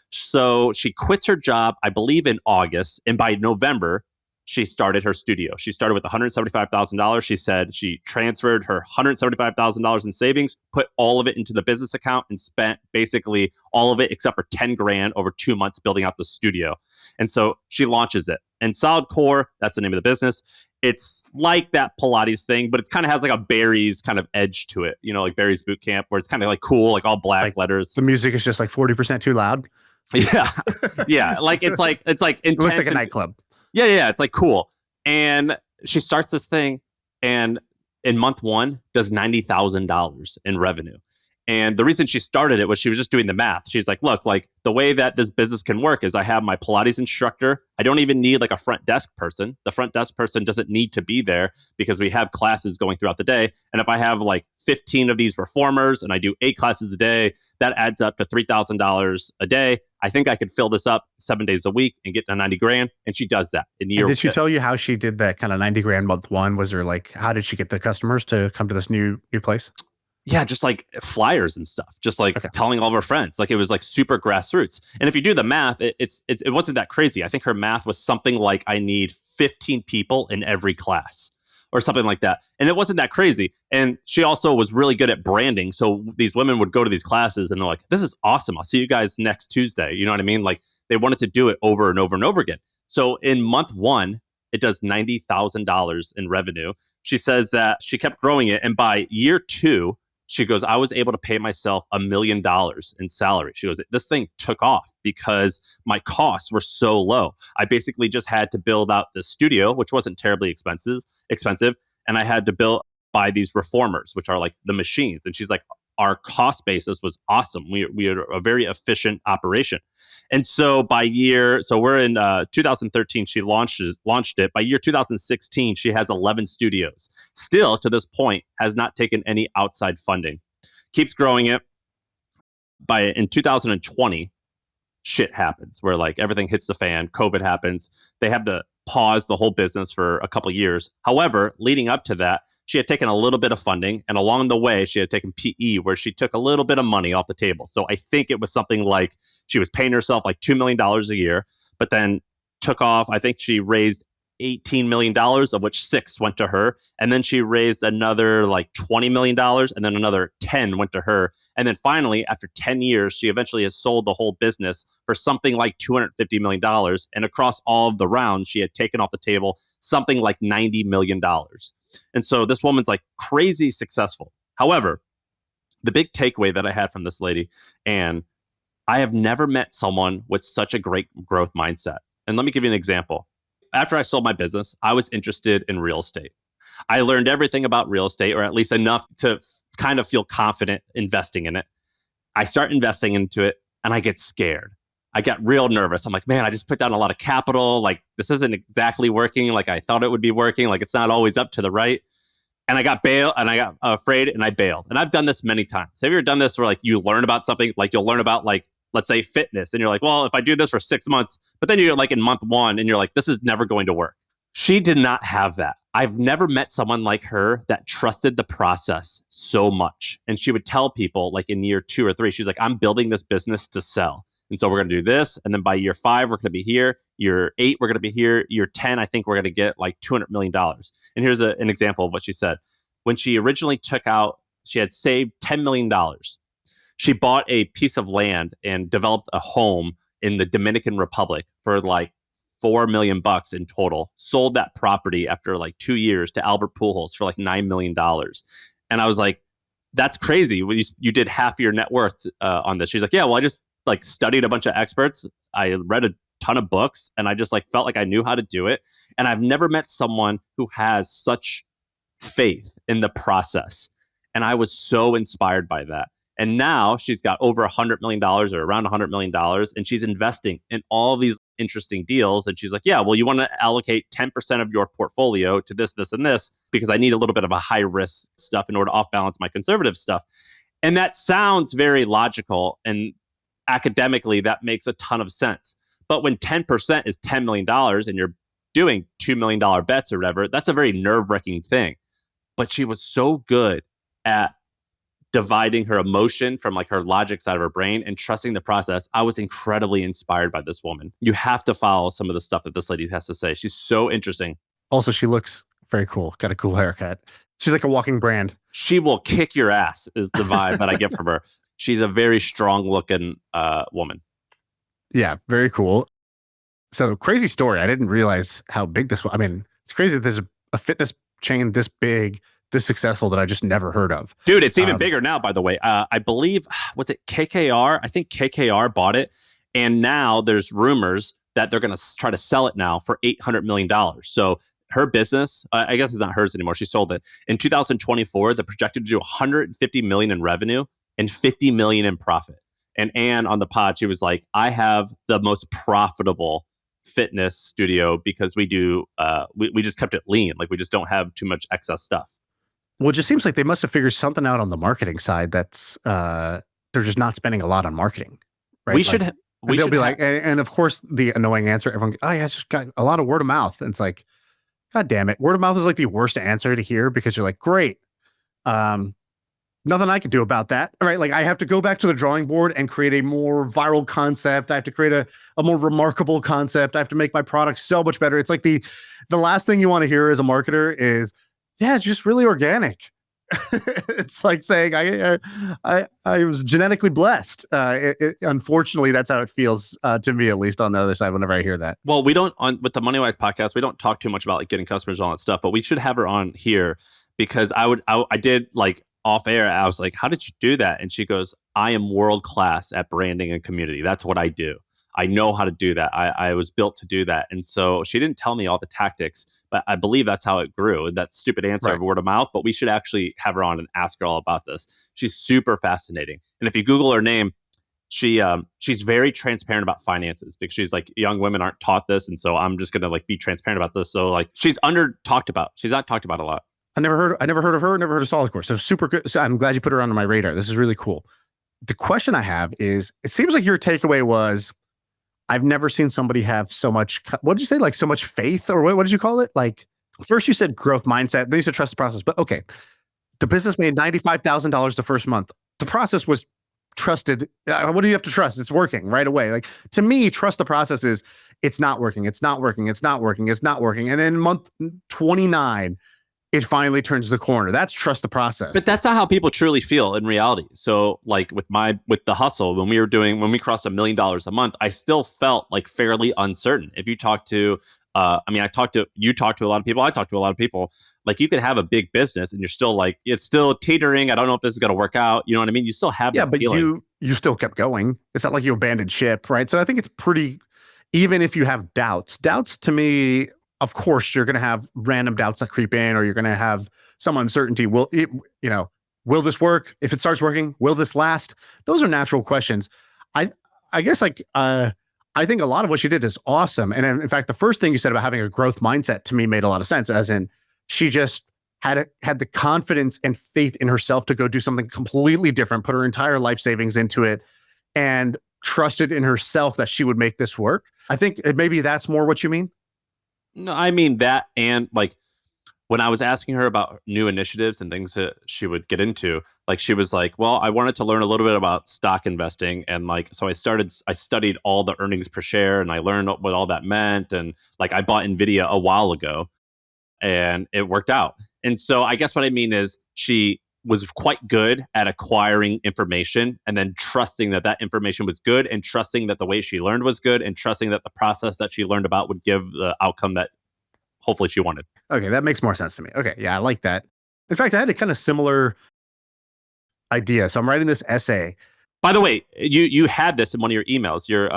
So she quits her job, I believe in August. And by November, she started her studio. She started with $175,000. She said she transferred her $175,000 in savings, put all of it into the business account and spent basically all of it except for 10 grand over 2 months building out the studio. And so she launches it. And Solidcore, that's the name of the business. It's like that Pilates thing, but it's kind of has like a Barry's kind of edge to it, like Barry's Boot Camp, where it's kind of like cool, like all black like letters. The music is just like 40% too loud. Yeah. Yeah. Like it's like intense. It looks like a nightclub. Yeah. It's like cool. And she starts this thing and in month 1 does $90,000 in revenue. And the reason she started it was she was just doing the math. She's like, look, like the way that this business can work is I have my Pilates instructor. I don't even need like a front desk person. The front desk person doesn't need to be there because we have classes going throughout the day. And if I have like 15 of these reformers and I do 8 classes a day, that adds up to $3,000 a day. I think I could fill this up 7 days a week and get to 90 grand. And she does that in year. And did she tell you how she did that kind of 90 grand month one? Was there like, how did she get the customers to come to this new place? Yeah, just like flyers and stuff, just like telling all of her friends. Like it was like super grassroots. And if you do the math, it wasn't that crazy. I think her math was something like I need 15 people in every class or something like that. And it wasn't that crazy. And she also was really good at branding. So these women would go to these classes and they're like, this is awesome. I'll see you guys next Tuesday. You know what I mean? Like they wanted to do it over and over and over again. So in month 1, it does $90,000 in revenue. She says that she kept growing it. And by year 2, she goes, I was able to pay myself $1 million in salary. She goes, this thing took off because my costs were so low. I basically just had to build out the studio, which wasn't terribly expensive. And I had to buy these reformers, which are like the machines. And she's like, our cost basis was awesome. We had a very efficient operation. And so we're in 2013, she launched it. By year 2016, she has 11 studios. Still, to this point, has not taken any outside funding. Keeps growing it. In 2020, shit happens where like everything hits the fan. COVID happens. They have to pause the whole business for a couple of years. However, leading up to that, she had taken a little bit of funding, and along the way, she had taken PE, where she took a little bit of money off the table. So I think it was something like she was paying herself like $2 million a year, but then took off. I think she raised $18 million, of which 6 went to her. And then she raised another like $20 million, and then another 10 went to her. And then finally, after 10 years, she eventually has sold the whole business for something like $250 million. And across all of the rounds, she had taken off the table something like $90 million. And so this woman's like crazy successful. However, the big takeaway that I had from this lady, and I have never met someone with such a great growth mindset. And let me give you an example. After I sold my business, I was interested in real estate. I learned everything about real estate, or at least enough to kind of feel confident investing in it. I start investing into it and I get scared. I get real nervous. I'm like, man, I just put down a lot of capital. Like, this isn't exactly working like I thought it would be working. Like, it's not always up to the right. And I got afraid and I bailed. And I've done this many times. Have you ever done this where like you learn about something, like you'll learn about like, let's say fitness. And you're like, well, if I do this for 6 months, but then you're like in month 1 and you're like, this is never going to work. She did not have that. I've never met someone like her that trusted the process so much. And she would tell people like in year 2 or 3, she's like, I'm building this business to sell. And so we're going to do this. And then by year 5, we're going to be here. Year 8, we're going to be here. Year 10, I think we're going to get like $200 million. And here's an example of what she said. When she originally she had saved $10 million. She bought a piece of land and developed a home in the Dominican Republic for like $4 million in total. Sold that property after like 2 years to Albert Pujols for like $9 million. And I was like, that's crazy. You did half your net worth on this. She's like, yeah, well, I just like studied a bunch of experts. I read a ton of books and I just like felt like I knew how to do it. And I've never met someone who has such faith in the process. And I was so inspired by that. And now she's got over $100 million or around $100 million, and she's investing in all these interesting deals. And she's like, yeah, well, you want to allocate 10% of your portfolio to this, this, and this, because I need a little bit of a high risk stuff in order to off balance my conservative stuff. And that sounds very logical. And academically, that makes a ton of sense. But when 10% is $10 million and you're doing $2 million bets or whatever, that's a very nerve-wracking thing. But she was so good at dividing her emotion from like her logic side of her brain and trusting the process. I was incredibly inspired by this woman. You have to follow some of the stuff that this lady has to say. She's so interesting. Also, she looks very cool. Got a cool haircut. She's like a walking brand. She will kick your ass is the vibe that I get from her. She's a very strong looking woman. Yeah, very cool. So crazy story. I didn't realize how big this was. I mean, it's crazy that there's a fitness chain this big, this successful that I just never heard of. Dude, it's even bigger now, by the way. I believe, was it KKR? I think KKR bought it. And now there's rumors that they're going to try to sell it now for $800 million. So her business, I guess it's not hers anymore. She sold it. In 2024, they're projected to do $150 million in revenue. and 50 million in profit. And Anne on the pod, she was like, I have the most profitable fitness studio because we do, we just kept it lean. Like we just don't have too much excess stuff. Well, it just seems like they must have figured something out on the marketing side that's they're just not spending a lot on marketing. Right? We should. They'll be like, and of course, the annoying answer, everyone, oh yeah, it's just got a lot of word of mouth. And it's like, God damn it. Word of mouth is like the worst answer to hear because you're like, great. Nothing I can do about that. All right. Like I have to go back to the drawing board and create a more viral concept. I have to create a more remarkable concept. I have to make my product so much better. It's like the last thing you want to hear as a marketer is, yeah, it's just really organic. It's like saying I was genetically blessed. Unfortunately, that's how it feels to me, at least on the other side. Whenever I hear that, well, we don't with the MoneyWise podcast, we don't talk too much about like getting customers and all that stuff, but we should have her on here because I did like off air. I was like, "How did you do that?" And she goes, "I am world class at branding and community. That's what I do. I know how to do that. I was built to do that." And so she didn't tell me all the tactics, but I believe that's how it grew. That stupid answer of word of mouth. But we should actually have her on and ask her all about this. She's super fascinating. And if you Google her name, she's very transparent about finances because she's like, young women aren't taught this. And so I'm just going to like be transparent about this. So like she's under talked about. She's not talked about a lot. I never heard of her, never heard of Solidcore. So super good. So I'm glad you put her on my radar. This is really cool. The question I have is, it seems like your takeaway was, I've never seen somebody have so much, what did you say? Like so much faith, or what did you call it? Like first you said growth mindset, then you said trust the process, but okay. The business made $95,000 the first month. The process was trusted. What do you have to trust? It's working right away. Like to me, trust the process is it's not working. It's not working. It's not working. It's not working. And then month 29, it finally turns the corner. That's trust the process. But that's not how people truly feel in reality. So like with the hustle, when we crossed $1 million a month, I still felt like fairly uncertain. If you talk to, you talk to a lot of people, I talk to a lot of people, like you could have a big business and you're still like, it's still teetering. I don't know if this is going to work out. You know what I mean? You still have that feeling. Yeah, but you still kept going. It's not like you abandoned ship, right? So I think it's pretty, even if you have doubts to me, of course, you're going to have random doubts that creep in, or you're going to have some uncertainty. Will this work? If it starts working, will this last? Those are natural questions. I guess I think a lot of what she did is awesome. And in fact, the first thing you said about having a growth mindset to me made a lot of sense, as in she just had the confidence and faith in herself to go do something completely different, put her entire life savings into it, and trusted in herself that she would make this work. I think maybe that's more what you mean. No, I mean that, and like when I was asking her about new initiatives and things that she would get into, like she was like, well, I wanted to learn a little bit about stock investing. And like, so I studied all the earnings per share and I learned what all that meant. And like, I bought NVIDIA a while ago and it worked out. And so I guess what I mean is she was quite good at acquiring information and then trusting that information was good, and trusting that the way she learned was good, and trusting that the process that she learned about would give the outcome that hopefully she wanted. Okay, that makes more sense to me. Okay, yeah, I like that. In fact, I had a kind of similar idea. So I'm writing this essay. By the way, you had this in one of your emails. Your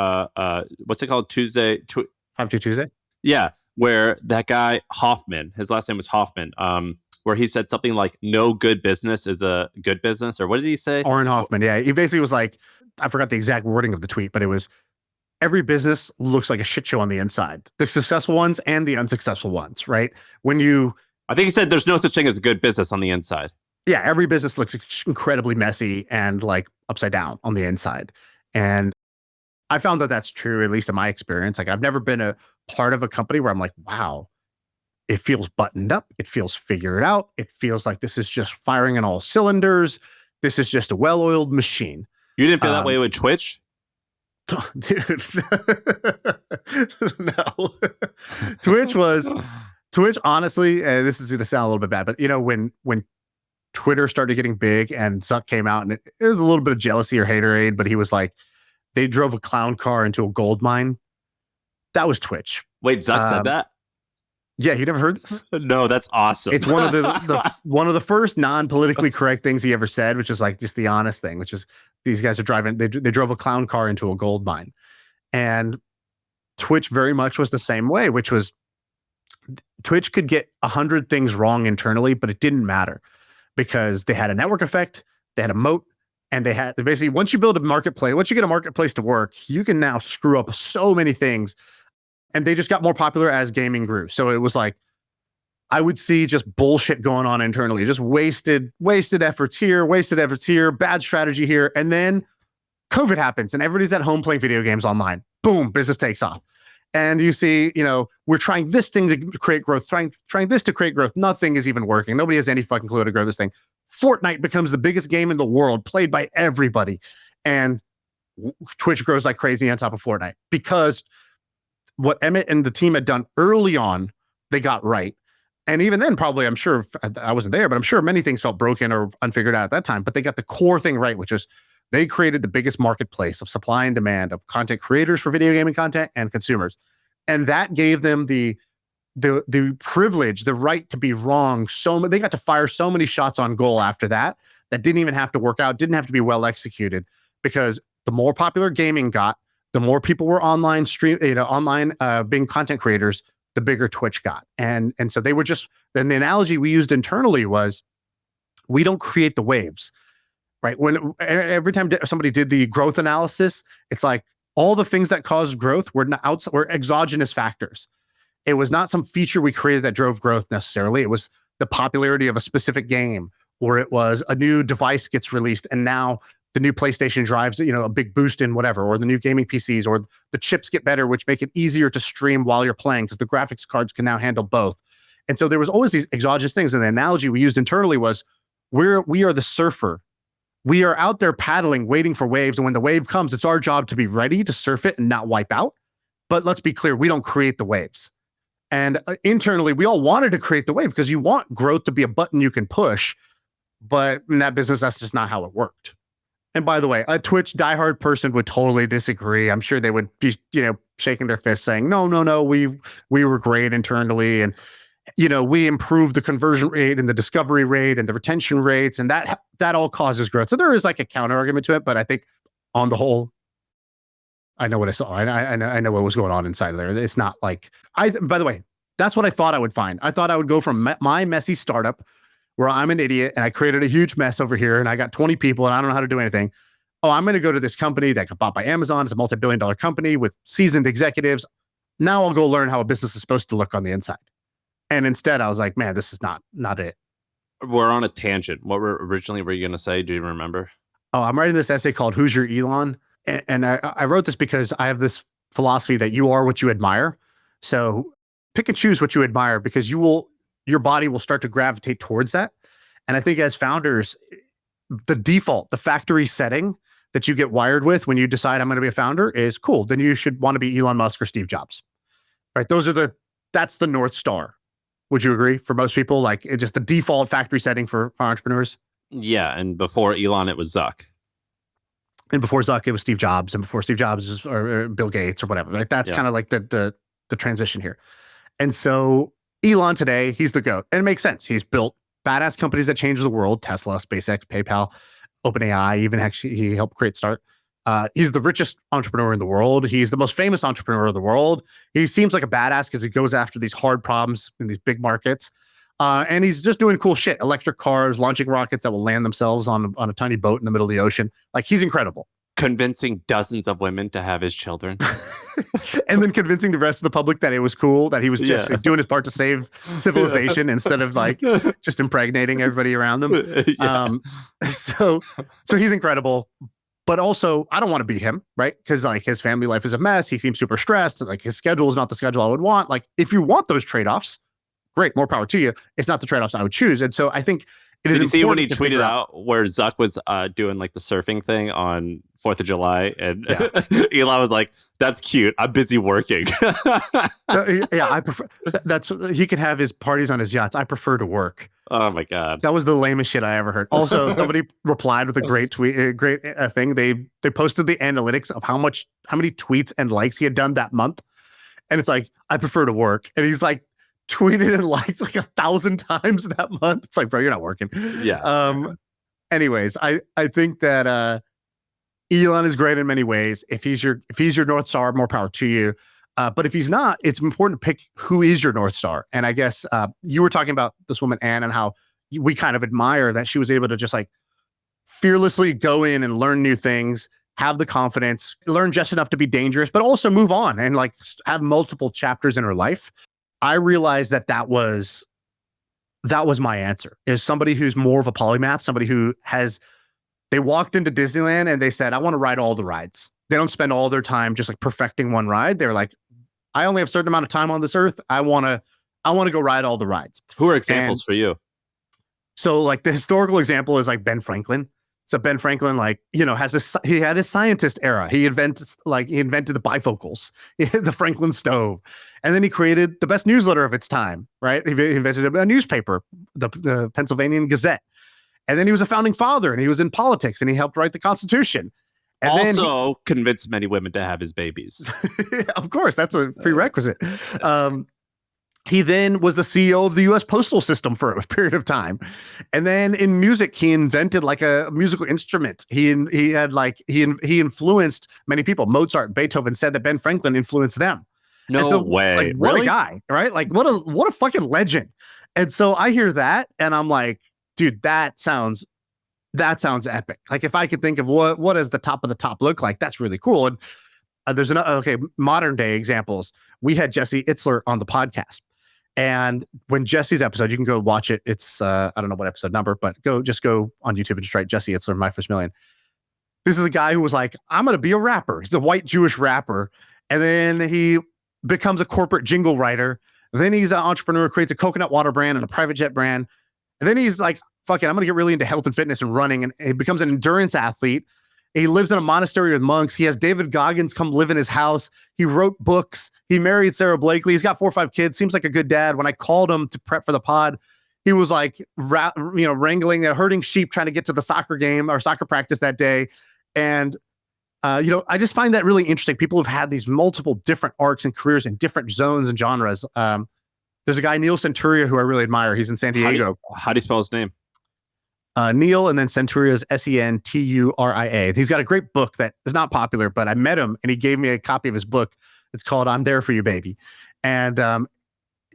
what's it called? 5-2 Tuesday? Yeah, where that guy Hoffman, his last name was Hoffman, where he said something like, no good business is a good business, or what did he say? Orrin Hoffman, yeah. He basically was like, I forgot the exact wording of the tweet, but it was, every business looks like a shit show on the inside. The successful ones and the unsuccessful ones, right? I think he said there's no such thing as a good business on the inside. Yeah, every business looks incredibly messy and like upside down on the inside. And I found that that's true, at least in my experience. Like I've never been a part of a company where I'm like, wow, it feels buttoned up. It feels figured out. It feels like this is just firing on all cylinders. This is just a well-oiled machine. You didn't feel that way with Twitch? Dude, no. Twitch, honestly, this is going to sound a little bit bad, but you know, when Twitter started getting big and Zuck came out, and it was a little bit of jealousy or haterade, but he was like, they drove a clown car into a gold mine. That was Twitch. Wait, Zuck said that? Yeah, you never heard this? No, that's awesome. It's one of the first non-politically correct things he ever said, which is like just the honest thing, which is these guys are driving, they drove a clown car into a gold mine. And Twitch very much was the same way, which was Twitch could get 100 things wrong internally, but it didn't matter because they had a network effect, they had a moat, And they had basically, once you build a marketplace, once you get a marketplace to work, you can now screw up so many things. And they just got more popular as gaming grew. So it was like, I would see just bullshit going on internally, just wasted efforts here, bad strategy here. And then COVID happens and everybody's at home playing video games online. Boom, business takes off. And you see, we're trying this thing to create growth, trying this to create growth. Nothing is even working. Nobody has any fucking clue how to grow this thing. Fortnite becomes the biggest game in the world, played by everybody. And Twitch grows like crazy on top of Fortnite because what Emmett and the team had done early on, they got right. And even then, probably, I'm sure, I wasn't there, but I'm sure many things felt broken or unfigured out at that time. But they got the core thing right, which was they created the biggest marketplace of supply and demand of content creators for video gaming content and consumers. And that gave them the privilege, the right to be wrong. They got to fire so many shots on goal after that didn't even have to work out, didn't have to be well executed, because the more popular gaming got, the more people were online being content creators, the bigger Twitch got. And so they were just, then the analogy we used internally was, we don't create the waves, right? Every time somebody did the growth analysis, it's like all the things that caused growth were exogenous factors. It was not some feature we created that drove growth necessarily. It was the popularity of a specific game, or it was a new device gets released and now the new PlayStation drives, a big boost in whatever, or the new gaming PCs, or the chips get better, which make it easier to stream while you're playing because the graphics cards can now handle both. And so there was always these exogenous things. And the analogy we used internally was we are the surfer. We are out there paddling, waiting for waves. And when the wave comes, it's our job to be ready to surf it and not wipe out. But let's be clear, we don't create the waves. And internally, we all wanted to create the wave because you want growth to be a button you can push. But in that business, that's just not how it worked. And by the way, a Twitch diehard person would totally disagree. I'm sure they would be, shaking their fists saying, no, we were great internally. And, we improved the conversion rate and the discovery rate and the retention rates. And that all causes growth. So there is like a counter argument to it. But I think on the whole, I know what I saw. I know what was going on inside of there. It's not like, by the way, that's what I thought I would find. I thought I would go from my messy startup where I'm an idiot and I created a huge mess over here and I got 20 people and I don't know how to do anything. Oh, I'm going to go to this company that got bought by Amazon. It's a multi-billion-dollar company with seasoned executives. Now I'll go learn how a business is supposed to look on the inside. And instead I was like, man, this is not it. We're on a tangent. What were you going to say? Do you remember? Oh, I'm writing this essay called Who's Your Elon? And I wrote this because I have this philosophy that you are what you admire. So pick and choose what you admire because your body will start to gravitate towards that. And I think as founders, the default, the factory setting that you get wired with when you decide I'm going to be a founder is cool. Then you should want to be Elon Musk or Steve Jobs, right? That's the North Star. Would you agree? For most people, like it's just the default factory setting for entrepreneurs. Yeah. And before Elon, it was Zuck. And before Zuck, it was Steve Jobs. And before Steve Jobs was or Bill Gates or whatever. Like that's kind of like the transition here. And so Elon today, he's the GOAT. And it makes sense. He's built badass companies that change the world. Tesla, SpaceX, PayPal, OpenAI, even actually he helped create Start. He's the richest entrepreneur in the world. He's the most famous entrepreneur in the world. He seems like a badass because he goes after these hard problems in these big markets. And he's just doing cool shit. Electric cars, launching rockets that will land themselves on a tiny boat in the middle of the ocean. Like he's incredible. Convincing dozens of women to have his children. And then convincing the rest of the public that it was cool, that he was just doing his part to save civilization instead of like just impregnating everybody around him. So he's incredible. But also, I don't want to be him, right? Because like his family life is a mess. He seems super stressed. Like his schedule is not the schedule I would want. Like if you want those trade-offs, great, more power to you. It's not the trade-offs I would choose. And so I think it is important. Did you see when he tweeted out where Zuck was doing like the surfing thing on 4th of July? And Elon was like, that's cute. I'm busy working. I prefer he can have his parties on his yachts. I prefer to work. Oh my God. That was the lamest shit I ever heard. Also, somebody replied with a great tweet, thing. They posted the analytics of how many tweets and likes he had done that month. And it's like, I prefer to work. And he's like, tweeted and liked like 1,000 times that month. It's like, bro, you're not working. Yeah. Anyways, I think that Elon is great in many ways. If he's your North Star, more power to you. But if he's not, it's important to pick who is your North Star. And I guess you were talking about this woman, Anne, and how we kind of admire that she was able to just like fearlessly go in and learn new things, have the confidence, learn just enough to be dangerous, but also move on and like have multiple chapters in her life. I realized that was my answer, is somebody who's more of a polymath, somebody who they walked into Disneyland and they said, I want to ride all the rides. They don't spend all their time just like perfecting one ride. They're like, I only have a certain amount of time on this earth. I want to go ride all the rides. Who are examples for you? So like the historical example is like Ben Franklin. So Ben Franklin, like, he had his scientist era. He invented the bifocals, the Franklin stove. And then he created the best newsletter of its time, right? He invented a newspaper, the Pennsylvania Gazette. And then he was a founding father and he was in politics and he helped write the Constitution. And also convinced many women to have his babies. Of course, that's a prerequisite. He then was the CEO of the U.S. postal system for a period of time. And then in music, he invented like a musical instrument. He influenced many people. Mozart, Beethoven said that Ben Franklin influenced them. No way. Like, what really? a guy, right? Like what a fucking legend. And so I hear that and I'm like, dude, that sounds epic. Like if I could think of what does the top of the top look like, that's really cool. And there's modern day examples. We had Jesse Itzler on the podcast. And when Jesse's episode, you can go watch it. It's I don't know what episode number, but go on YouTube and just write Jesse Itzler, My First Million. This is a guy who was like, I'm going to be a rapper. He's a white Jewish rapper. And then he becomes a corporate jingle writer. And then he's an entrepreneur, creates a coconut water brand and a private jet brand. And then he's like, fuck it, I'm going to get really into health and fitness and running. And he becomes an endurance athlete. He lives in a monastery with monks. He has David Goggins come live in his house. He wrote books. He married Sarah Blakely. He's got 4 or 5 kids. Seems like a good dad. When I called him to prep for the pod, he was like, wrangling, herding sheep, trying to get to the soccer game or soccer practice that day. And, I just find that really interesting. People have had these multiple different arcs and careers in different zones and genres. There's a guy, Neil Centuria, who I really admire. He's in San Diego. How do you spell his name? Neil, and then Centuria's Senturia. He's got a great book that is not popular, but I met him and he gave me a copy of his book. It's called I'm There For You, Baby. And,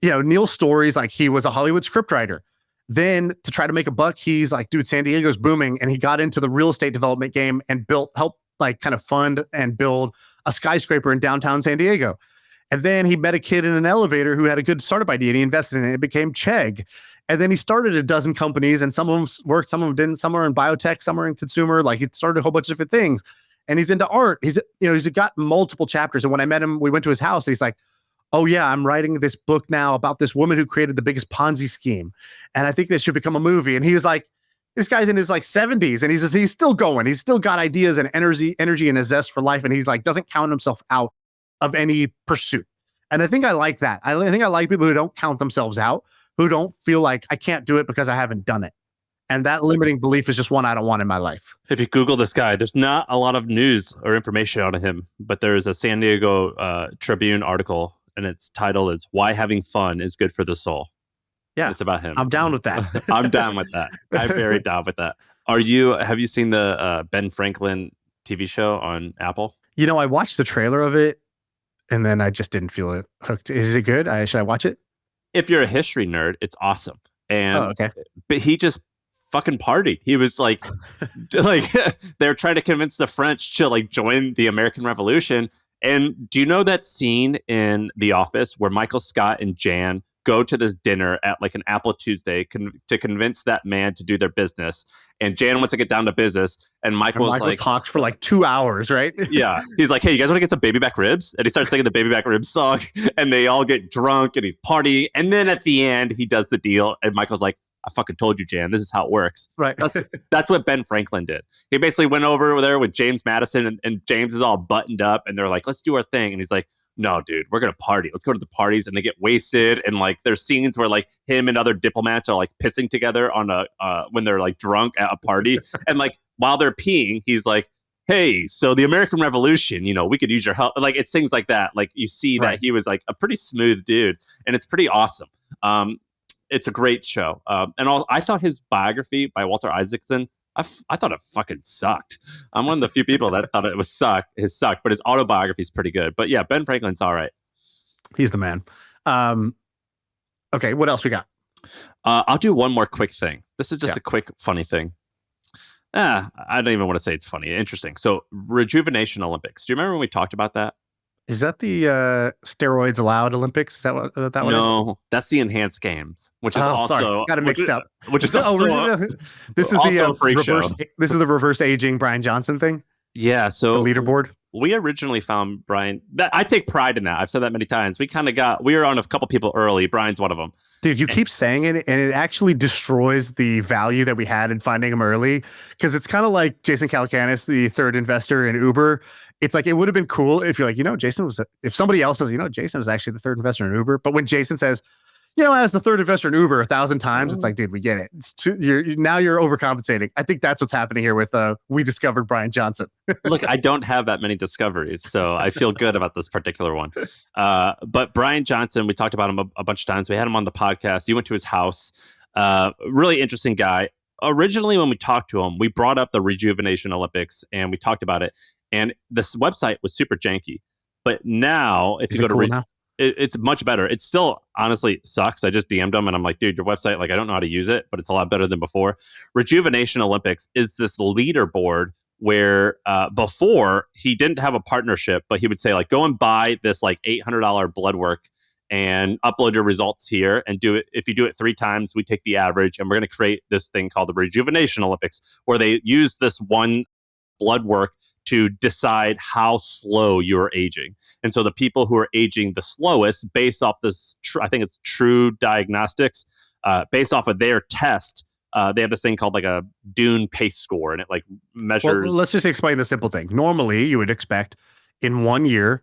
Neil's stories, like he was a Hollywood scriptwriter. Then to try to make a buck, he's like, dude, San Diego's booming. And he got into the real estate development game and helped like kind of fund and build a skyscraper in downtown San Diego. And then he met a kid in an elevator who had a good startup idea and he invested in it. It became Chegg. And then he started a dozen companies and some of them worked, some of them didn't. Some are in biotech, some are in consumer. Like he started a whole bunch of different things. And he's into art. He's got multiple chapters. And when I met him, we went to his house. And he's like, oh yeah, I'm writing this book now about this woman who created the biggest Ponzi scheme. And I think this should become a movie. And he was like, this guy's in his like 70s and he's still going. He's still got ideas and energy and a zest for life. And he's like, doesn't count himself out of any pursuit. And I think I like that. I think I like people who don't count themselves out, who don't feel like I can't do it because I haven't done it. And that limiting belief is just one I don't want in my life. If you Google this guy, there's not a lot of news or information out of him, but there's a San Diego Tribune article and its title is Why Having Fun is Good for the Soul. Yeah. It's about him. I'm down with that. I'm down with that. I'm very down with that. Have you seen the Ben Franklin TV show on Apple? I watched the trailer of it and then I just didn't feel it hooked. Is it good? Should I watch it? If you're a history nerd, it's awesome. And okay. But he just fucking partied. He was like, they're trying to convince the French to like join the American Revolution. And do you know that scene in The Office where Michael Scott and Jan go to this dinner at like an Apple Tuesday to convince that man to do their business? And Jan wants to get down to business. And Michael talks for like 2 hours, right? Yeah. He's like, hey, you guys want to get some Baby Back Ribs? And he starts singing the Baby Back Ribs song and they all get drunk and he's partying. And then at the end, he does the deal. And Michael's like, I fucking told you, Jan, this is how it works. Right. That's what Ben Franklin did. He basically went over there with James Madison and James is all buttoned up and they're like, let's do our thing. And he's like, no, dude, we're going to party. Let's go to the parties. And they get wasted. And like there's scenes where like him and other diplomats are like pissing together on when they're like drunk at a party. And like while they're peeing, he's like, hey, so the American Revolution, we could use your help. Like it's things like that. Like you see that he was like a pretty smooth dude and it's pretty awesome. It's a great show. I thought his biography by Walter Isaacson, I thought it fucking sucked. I'm one of the few people that thought it sucked, but his autobiography is pretty good. But yeah, Ben Franklin's all right. He's the man. Okay, what else we got? I'll do one more quick thing. This is just a quick funny thing. I don't even want to say it's funny. Interesting. So Rejuvenation Olympics. Do you remember when we talked about that? Is that the steroids allowed Olympics? Is that what that one is? No, that's the Enhanced Games, which is Sorry, also got it mixed up. Which is also this is also a freak reverse. show. This is the reverse aging Bryan Johnson thing. Yeah. So The leaderboard. we originally found Bryan. That I take pride in that. I've said that many times. We were on a couple people early. Bryan's one of them. Dude, you keep saying it, and it actually destroys the value that we had in finding him early. Because it's kind of like Jason Calacanis, the third investor in Uber. It's like, it would have been cool if you're like, Jason was, if somebody else says, Jason was actually the third investor in Uber. But when Jason says, as the third investor in Uber 1,000 times, it's like, dude, we get it. Now you're overcompensating. I think that's what's happening here with we discovered Bryan Johnson. Look, I don't have that many discoveries, so I feel good about this particular one. But Bryan Johnson, we talked about him a bunch of times. We had him on the podcast. You went to his house. Really interesting guy. Originally, when we talked to him, we brought up the Rejuvenation Olympics, and we talked about it. And this website was super janky. But now, if you go to it's much better. It still honestly sucks. I just DM'd him and I'm like, dude, your website, like, I don't know how to use it, but it's a lot better than before. Rejuvenation Olympics is this leaderboard where before he didn't have a partnership, but he would say, like, go and buy this like $800 blood work and upload your results here and do it. If you do it 3 times, we take the average, and we're going to create this thing called the Rejuvenation Olympics, where they use this one blood work to decide how slow you're aging. And so the people who are aging the slowest, based off this, I think it's True Diagnostics, based off of their test, they have this thing called like a Dune pace score, and it like measures. Well, let's just explain the simple thing. Normally, you would expect in 1 year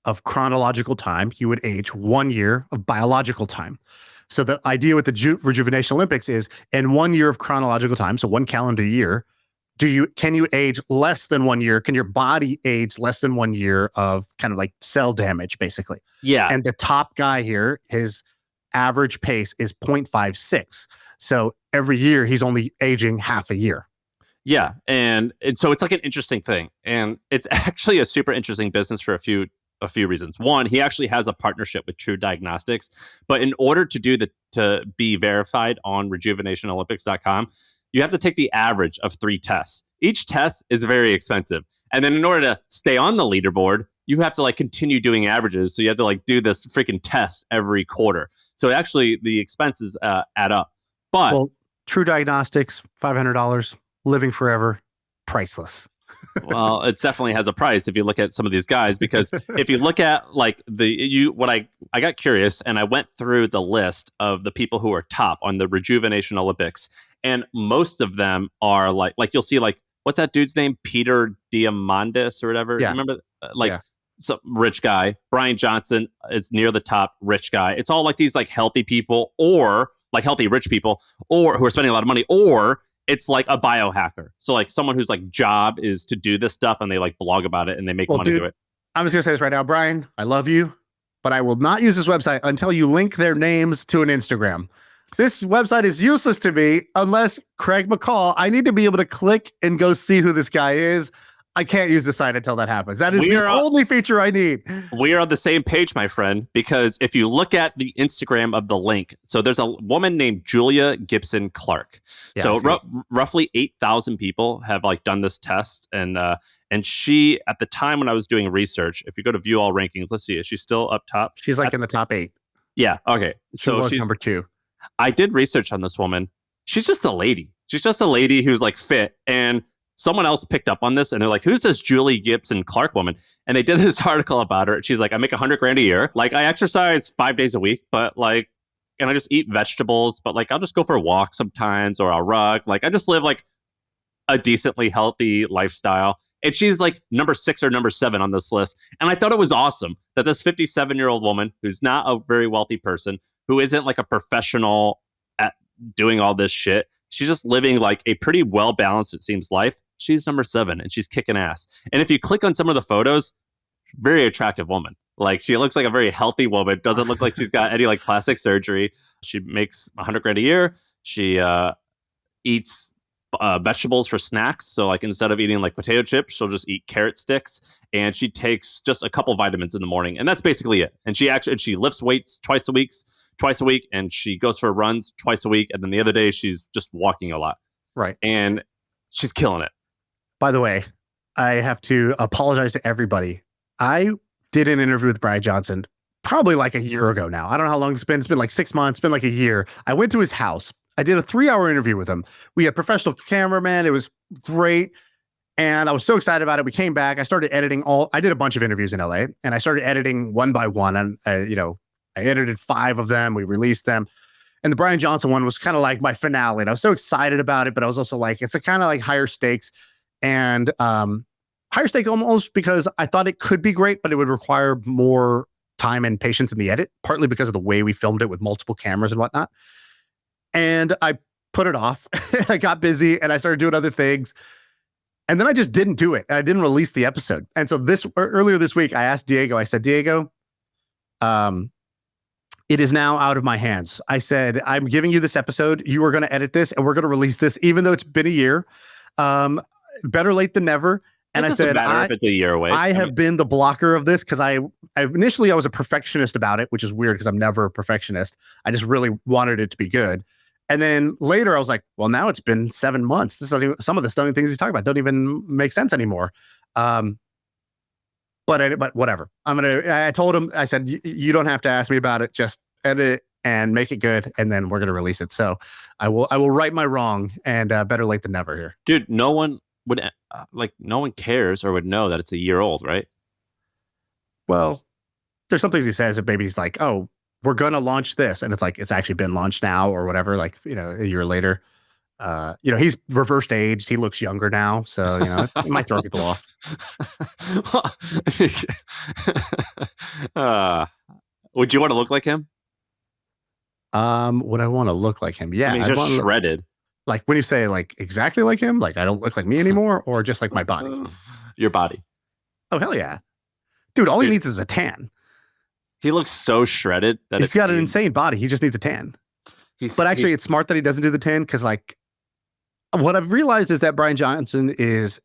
of chronological time, you would age 1 year of biological time. So the idea with the Rejuvenation Olympics is in 1 year of chronological time, so 1 calendar year, can you age less than 1 year? Can your body age less than 1 year of kind of like cell damage, basically? Yeah. And the top guy here, his average pace is 0.56. So every year he's only aging half a year. Yeah. And so it's like an interesting thing. And it's actually a super interesting business for a few reasons. One, he actually has a partnership with True Diagnostics. But in order to be verified on rejuvenationolympics.com, you have to take the average of 3 tests. Each test is very expensive. And then in order to stay on the leaderboard, you have to like continue doing averages. So you have to like do this freaking test every quarter. So actually the expenses add up. But True Diagnostics, $500, living forever, priceless. Well, it definitely has a price if you look at some of these guys, because if you look at like I got curious and I went through the list of the people who are top on the Rejuvenation Olympics, and most of them are like you'll see like, what's that dude's name? Peter Diamandis or whatever. Yeah. Remember some rich guy. Bryan Johnson is near the top, rich guy. It's all like these like healthy people, or like healthy rich people, or who are spending a lot of money, or it's like a biohacker. So like someone whose like job is to do this stuff, and they like blog about it and they make money do it. I'm just gonna say this right now, Bryan, I love you, but I will not use this website until you link their names to an Instagram. This website is useless to me unless Craig McCall, I need to be able to click and go see who this guy is. I can't use the site until that happens. That is the only feature I need. We are on the same page, my friend, because if you look at the Instagram of the link, so there's a woman named Julia Gibson Clark. Yeah, so roughly 8,000 people have like done this test. And she, at the time when I was doing research, if you go to view all rankings, let's see, is she still up top? She's like in the top 8. Yeah. Okay. So she's number 2. I did research on this woman. She's just a lady. She's just a lady who's like fit. And someone else picked up on this, and they're like, who's this Julie Gibson Clark woman? And they did this article about her. She's like, I make $100,000 a year. Like, I exercise 5 days a week, but like, and I just eat vegetables, but like, I'll just go for a walk sometimes, or I'll rug. Like, I just live like a decently healthy lifestyle. And she's like number 6 or number 7 on this list. And I thought it was awesome that this 57-year-old woman, who's not a very wealthy person, who isn't like a professional at doing all this shit, she's just living like a pretty well-balanced, it seems, life. She's number 7, and she's kicking ass. And if you click on some of the photos, very attractive woman. Like, she looks like a very healthy woman. Doesn't look like she's got any like plastic surgery. She makes $100,000 a year. She eats vegetables for snacks. So like, instead of eating like potato chips, she'll just eat carrot sticks. And she takes just a couple vitamins in the morning, and that's basically it. And she lifts weights twice a week, and she goes for runs twice a week. And then the other day she's just walking a lot. Right. And She's killing it. By the way, I have to apologize to everybody. I did an interview with Bryan Johnson probably like a year ago now. I don't know how long it's been. It's been like 6 months. It's been like a year. I went to his house. I did a 3-hour interview with him. We had professional cameraman. It was great. And I was so excited about it. We came back. I started editing I did a bunch of interviews in LA and I started editing one by one. And, I edited 5 of them. We released them. And the Bryan Johnson one was kind of like my finale. And I was so excited about it, but I was also like, it's a kind of like higher stakes and higher stakes almost because I thought it could be great, but it would require more time and patience in the edit, partly because of the way we filmed it with multiple cameras and whatnot. And I put it off. I got busy and I started doing other things. And then I just didn't do it. And I didn't release the episode. And so earlier this week, I asked Diego, I said, Diego, it is now out of my hands. I said, I'm giving you this episode. You are going to edit this and we're going to release this, even though it's been a year. Better late than never. And I said, if it's a year away. I have been the blocker of this because I initially was a perfectionist about it, which is weird because I'm never a perfectionist. I just really wanted it to be good. And then later I was like, well, now it's been 7 months. Some of the stunning things he's talking about don't even make sense anymore. But whatever. I told him, I said, you don't have to ask me about it. Just edit it and make it good. And then we're going to release it. So I will right my wrong and better late than never here. Dude, no one would no one cares or would know that it's a year old, right? Well, there's some things he says that maybe he's like, oh, we're going to launch this. And it's like, it's actually been launched now or whatever, like, a year later. He's reversed aged. He looks younger now. So, it might throw people off. Would you want to look like him? Would I want to look like him? Yeah. I mean, he's just shredded. Like when you say like exactly like him, like I don't look like me anymore or just like my body? Your body. Oh, hell yeah. Dude, all he needs is a tan. He looks so shredded that he's got an insane body. He just needs a tan. But actually, it's smart that he doesn't do the tan because, like, what I've realized is that Bryan Johnson is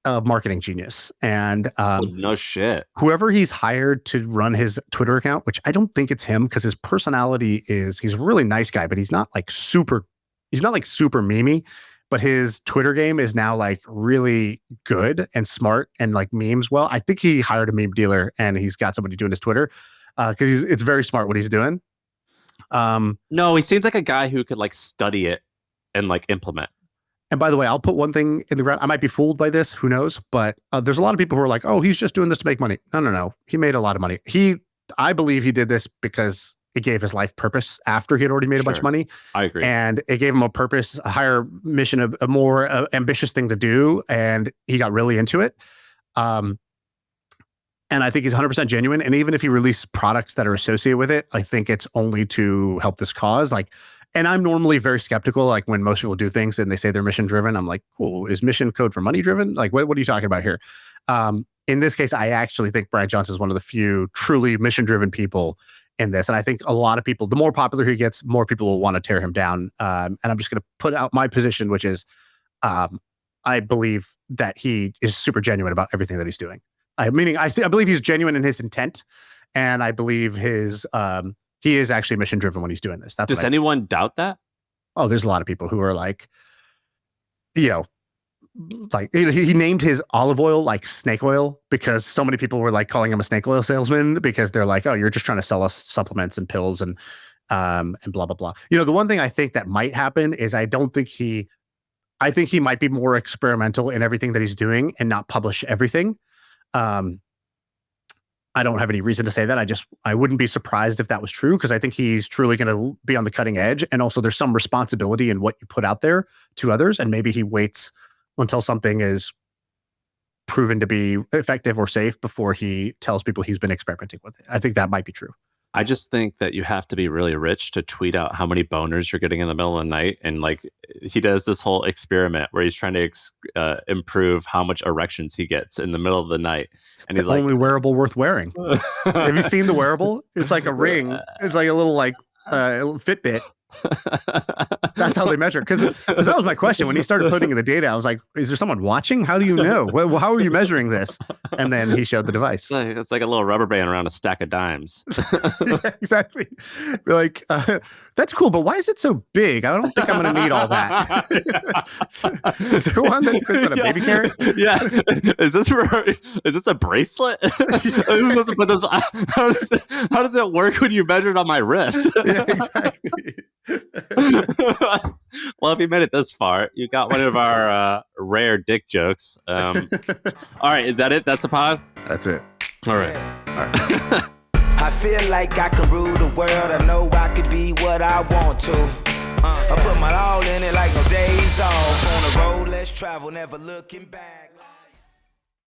a marketing genius. And no shit. Whoever he's hired to run his Twitter account, which I don't think it's him because his personality he's a really nice guy, but he's not like super memey. But his Twitter game is now like really good and smart and like memes well. I think he hired a meme dealer and he's got somebody doing his Twitter because it's very smart what he's doing. No, he seems like a guy who could like study it and like implement. And by the way, I'll put one thing in the ground. I might be fooled by this. Who knows? But there's a lot of people who are like, oh, he's just doing this to make money. No. He made a lot of money. I believe he did this because it gave his life purpose after he had already made a bunch of money. I agree. And it gave him a purpose, a higher mission, a more ambitious thing to do. And he got really into it. And I think he's 100% genuine. And even if he released products that are associated with it, I think it's only to help this cause. Like, and I'm normally very skeptical. Like when most people do things and they say they're mission driven, I'm like, cool. Is mission code for money driven? Like, what are you talking about here? In this case, I actually think Bryan Johnson is one of the few truly mission driven people in this. And I think a lot of people, the more popular he gets, more people will want to tear him down. And I'm just going to put out my position, which is I believe that he is super genuine about everything that he's doing. I believe he's genuine in his intent. And I believe he is actually mission driven when he's doing this. Does anyone doubt that? Oh, there's a lot of people who are like, he named his olive oil like snake oil because so many people were like calling him a snake oil salesman because they're like, oh, you're just trying to sell us supplements and pills and blah, blah, blah. The one thing I think that might happen is I think he might be more experimental in everything that he's doing and not publish everything. I don't have any reason to say that. I wouldn't be surprised if that was true because I think he's truly going to be on the cutting edge. And also there's some responsibility in what you put out there to others. And maybe he waits until something is proven to be effective or safe before he tells people he's been experimenting with it. I think that might be true. I just think that you have to be really rich to tweet out how many boners you're getting in the middle of the night. And like he does this whole experiment where he's trying to improve how much erections he gets in the middle of the night. And he's like, only wearable worth wearing. Have you seen the wearable? It's like a ring. It's like a little like Fitbit. That's how they measure. Because that was my question. When he started putting in the data, I was like, is there someone watching? How do you know? Well, how are you measuring this? And then he showed the device. It's like a little rubber band around a stack of dimes. Yeah, exactly. Like, that's cool, but why is it so big? I don't think I'm going to need all that. Is there one that fits on a baby carrot? Yeah. Is this a bracelet? Who's supposed to put this, how does it work when you measure it on my wrist? Yeah, exactly. Well, if you made it this far, you got one of our rare dick jokes. All right, is that it? That's the pod? That's it. All right. I feel like I can rule the world. I know I could be what I want to. I put my all in it like no days off. On the road, let's travel, never looking back.